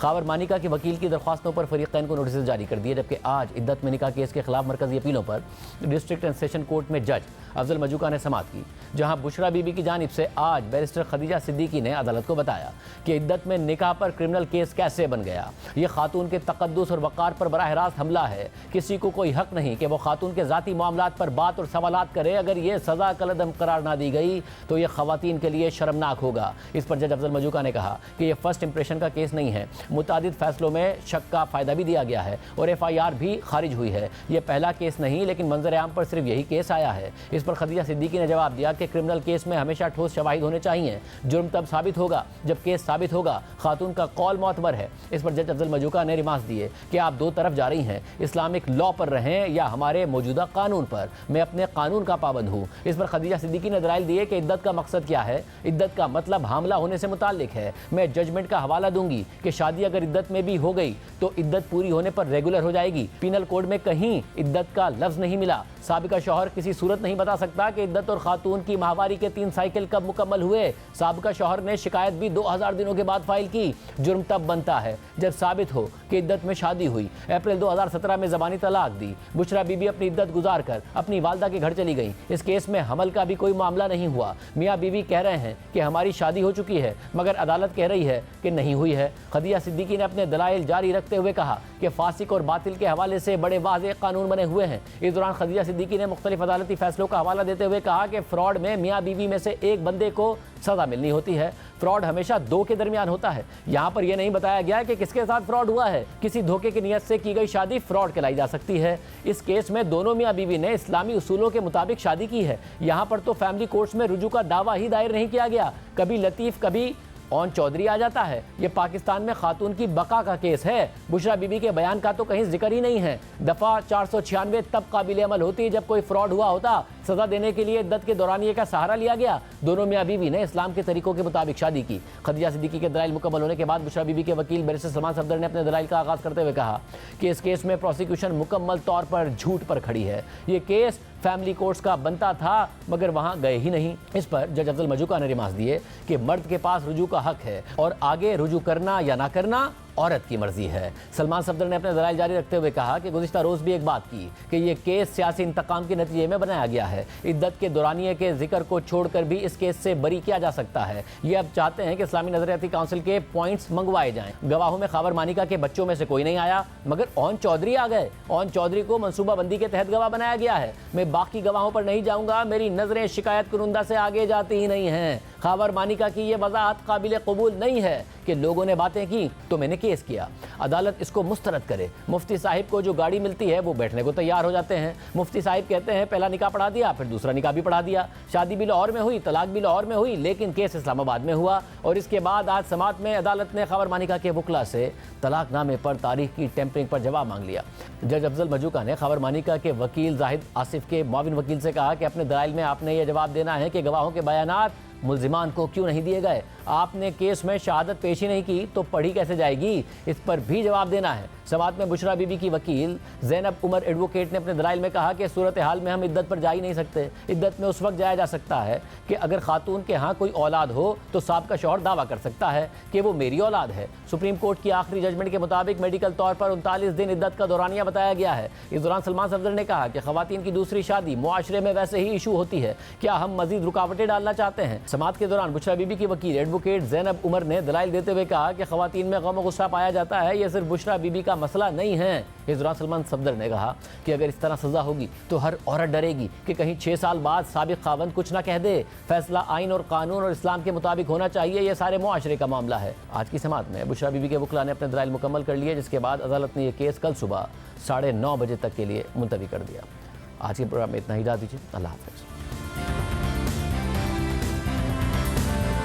खाबर मानिका के वकील की दरख्वास्तों पर फरीक़ैन को नोटिस जारी कर दिए, जबकि आज इद्दत में निकाह केस के खिलाफ मरकजी अपीलों पर डिस्ट्रिक्ट एंड सेशन कोर्ट में जज अफजल मजूका ने समाअत की, जहां बुशरा बीबी की जानिब से आज बैरिस्टर खदीजा सिद्दीकी ने अदालत को बताया कि इद्दत में निकाह पर क्रिमिनल केस कैसे बन गया। ये खातून के तकद्दुस और वक़ार पर बराह रास्त हमला है। किसी को कोई हक नहीं कि वो खातून के ज़ाती मामलात पर बात और सवालात करे। अगर ये सज़ा कलअदम करार ना दी गई तो ये ख़वातीन के लिए शर्मनाक होगा। इस पर जज अफजल मजूका ने कहा कि ये फर्स्ट इंप्रेशन का केस नहीं है। मुतादिद फैसलों में शक का फ़ायदा भी दिया गया है और FIR भी खारिज हुई है। ये पहला केस नहीं, लेकिन मंजर आम पर सिर्फ यही केस आया है। इस पर खदीजा सिद्दीकी ने जवाब दिया कि क्रिमिनल केस में हमेशा ठोस शवाहिद होने चाहिए। जुर्म तब साबित होगा जब केस साबित होगा। खातून का कौल मोतबर है। इस पर जज अफजल मजूका ने रिमार्क्स दिए कि आप 2 तरफ जा रही हैं, इस्लामिक लॉ पर रहें या हमारे मौजूदा कानून पर। मैं अपने कानून का पाबंद हूँ। इस पर खदीजा सिद्दीकी ने दलाइल दिए कि इद्दत का मकसद क्या है। इद्दत का मतलब हामला होने से मुताल्लिक है। मैं जजमेंट का हवाला दूंगी कि शादी अगर इद्दत में भी हो गई तो इद्दत पूरी होने पर रेगुलर हो जाएगी। पीनल कोड में कहीं इद्दत का लफ्ज नहीं मिला। साबिका शौहर किसी सूरत नहीं बता सकता कि इद्दत और खातून की माहवारी के 3 साइकिल कब मुकम्मल हुए। साबिका शौहर ने शिकायत भी 2000 दिनों के बाद फाइल की। जुर्म तब बनता है जब साबित हो कि इद्दत में शादी हुई। अप्रैल 2017 में ज़बानी तलाक दी। बुशरा बीबी अपनी इद्दत गुजार कर अपनी वालदा के घर चली गई। इस केस में हमल का भी कोई मामला नहीं हुआ। मियाँ बीवी कह रहे हैं कि हमारी शादी हो चुकी है, मगर अदालत कह रही है कि नहीं हुई है। खदीजा सिद्दीकी ने अपने दलाइल जारी रखते हुए कहा कि फासिक और बातिल के हवाले से बड़े वाज़ेह कानून बने हुए हैं। इस दौरान खदीजा सिद्दीकी ने मुख्तलिफ अदालती फैसलों का हवाला देते हुए कहा कि फ्रॉड में मियाँ बीवी में से एक बंदे को सज़ा मिलनी होती है। फ्रॉड हमेशा 2 के दरमियान होता है। यहाँ पर यह नहीं बताया गया कि किसके साथ फ्रॉड हुआ है। किसी धोखे की नीयत से की गई शादी फ्रॉड कहलाई जा सकती है। इस केस में दोनों मियाँ बीवी ने इस्लामी उसूलों के मुताबिक शादी की है। यहाँ पर तो फैमिली कोर्ट्स में रुजू का दावा ही दायर नहीं किया गया। कभी लतीफ़ कभी ओन चौधरी आ जाता है। ये पाकिस्तान में खातून की बका का केस है। बुशरा बीबी के बयान का तो कहीं जिक्र ही नहीं है। दफ़ा 496 तब काबिल अमल होती जब कोई फ्रॉड हुआ होता। सज़ा देने के लिए इद्दत के दौरानिये का सहारा लिया गया। दोनों मियाँ बीवी ने इस्लाम के तरीकों के मुताबिक शादी की। खदीजा सिद्दीकी के दलाइल मुकम्मल होने के बाद बुशरा बीबी के वकील बैरिस्टर सलमान सफदर ने अपने दलाइल का आगाज़ करते हुए कहा कि इस केस में प्रोसिक्यूशन मुकम्मल तौर पर झूठ पर खड़ी है। ये केस फैमिली कोर्ट्स का बनता था, मगर वहाँ गए ही नहीं। इस पर जज अफजल मजूका ने रिमार्क्स दिए कि मर्द के पास रुजू का हक है और आगे रुजू करना या ना करना औरत की मर्जी है। सलमान सफदर ने अपने दलाइल जारी रखते हुए कहा कि गुज़िश्ता रोज़ भी एक बात की कि ये केस सियासी इंतकाम के नतीजे में बनाया गया है। इद्दत के दौरानिये के जिक्र को छोड़कर भी इस केस से बरी किया जा सकता है। ये अब चाहते हैं कि इस्लामी नजरियाती काउंसिल के पॉइंट्स मंगवाए जाएं। गवाहों में खाबर मानिका के बच्चों में से कोई नहीं आया, मगर ओन चौधरी आ गए। ओन चौधरी को मनसूबाबंदी के तहत गवाह बनाया गया है। मैं बाकी गवाहों पर नहीं जाऊँगा। मेरी नज़रें शिकायत कुरुंदा से आगे जाती ही नहीं हैं। खाबर मानिका की ये वजाहत काबिल कबूल नहीं है कि लोगों ने बातें की तो मैंने केस किया। अदालत इसको मुस्तरद करे। मुफ्ती साहिब को जो गाड़ी मिलती है वो बैठने को तैयार हो जाते हैं। मुफ्ती साहिब कहते हैं पहला निकाह पढ़ा दिया, फिर दूसरा निकाह भी पढ़ा दिया। शादी भी लाहौर में हुई, तलाक भी लाहौर में हुई, लेकिन केस इस्लामाबाद में हुआ। और इसके बाद आज समाअत में अदालत ने खाबर मानिका के वकला से तलाकनामे पर तारीख की टेम्परिंग पर जवाब मांग लिया। जज अफजल मजूका ने खाबर मानिका के वकील जाहिद आसिफ के मुआविन वकील से कहा कि अपने दलाइल में आपने यह जवाब देना है कि गवाहों के बयानात मुल्जिमान को क्यों नहीं दिए गए। आपने केस में शहादत पेशी नहीं की तो पढ़ी कैसे जाएगी, इस पर भी जवाब देना है। समाअत में बुशरा बीबी की वकील ज़ैनब उमर एडवोकेट ने अपने दलाइल में कहा कि सूरत हाल में हम इद्दत पर जा ही नहीं सकते। इद्दत में उस वक्त जाया जा सकता है कि अगर खातून के यहाँ कोई औलाद हो तो साबिका शौहर दावा कर सकता है कि वो मेरी औलाद है। सुप्रीम कोर्ट की आखिरी जजमेंट के मुताबिक मेडिकल तौर पर 39 दिन इद्दत का दौरानिया बताया गया है। इस दौरान सलमान सफदर ने कहा कि खवातीन की दूसरी शादी मुआशरे में वैसे ही इशू होती है। क्या हम मजीद रुकावटें डालना चाहते हैं? समाअत के दौरान बुशरा बीबी की वकील एडवोकेट जैनब उमर ने दलाइल देते हुए कहा कि ख़वातीन में गम और गुस्सा पाया जाता है, यह सिर्फ बुशरा बीबी का मसला नहीं है। इस दौरान सलमान सफदर ने कहा कि अगर इस तरह सजा होगी तो हर औरत डरेगी कि कहीं 6 साल बाद साबिक खावंद कुछ ना कह दे। फैसला आइन और कानून और इस्लाम के मुताबिक होना चाहिए, यह सारे मुआशरे का मामला है। आज की समाअत में बुशरा बीबी के वकला ने अपने दलाइल मुकम्मल कर लिए, जिसके बाद अदालत ने यह केस कल सुबह 9:30 बजे तक के लिए मुलतवी कर दिया। आज के प्रोग्राम में इतना ही, इजाज़त दीजिए। अल्लाह हाफ़िज़।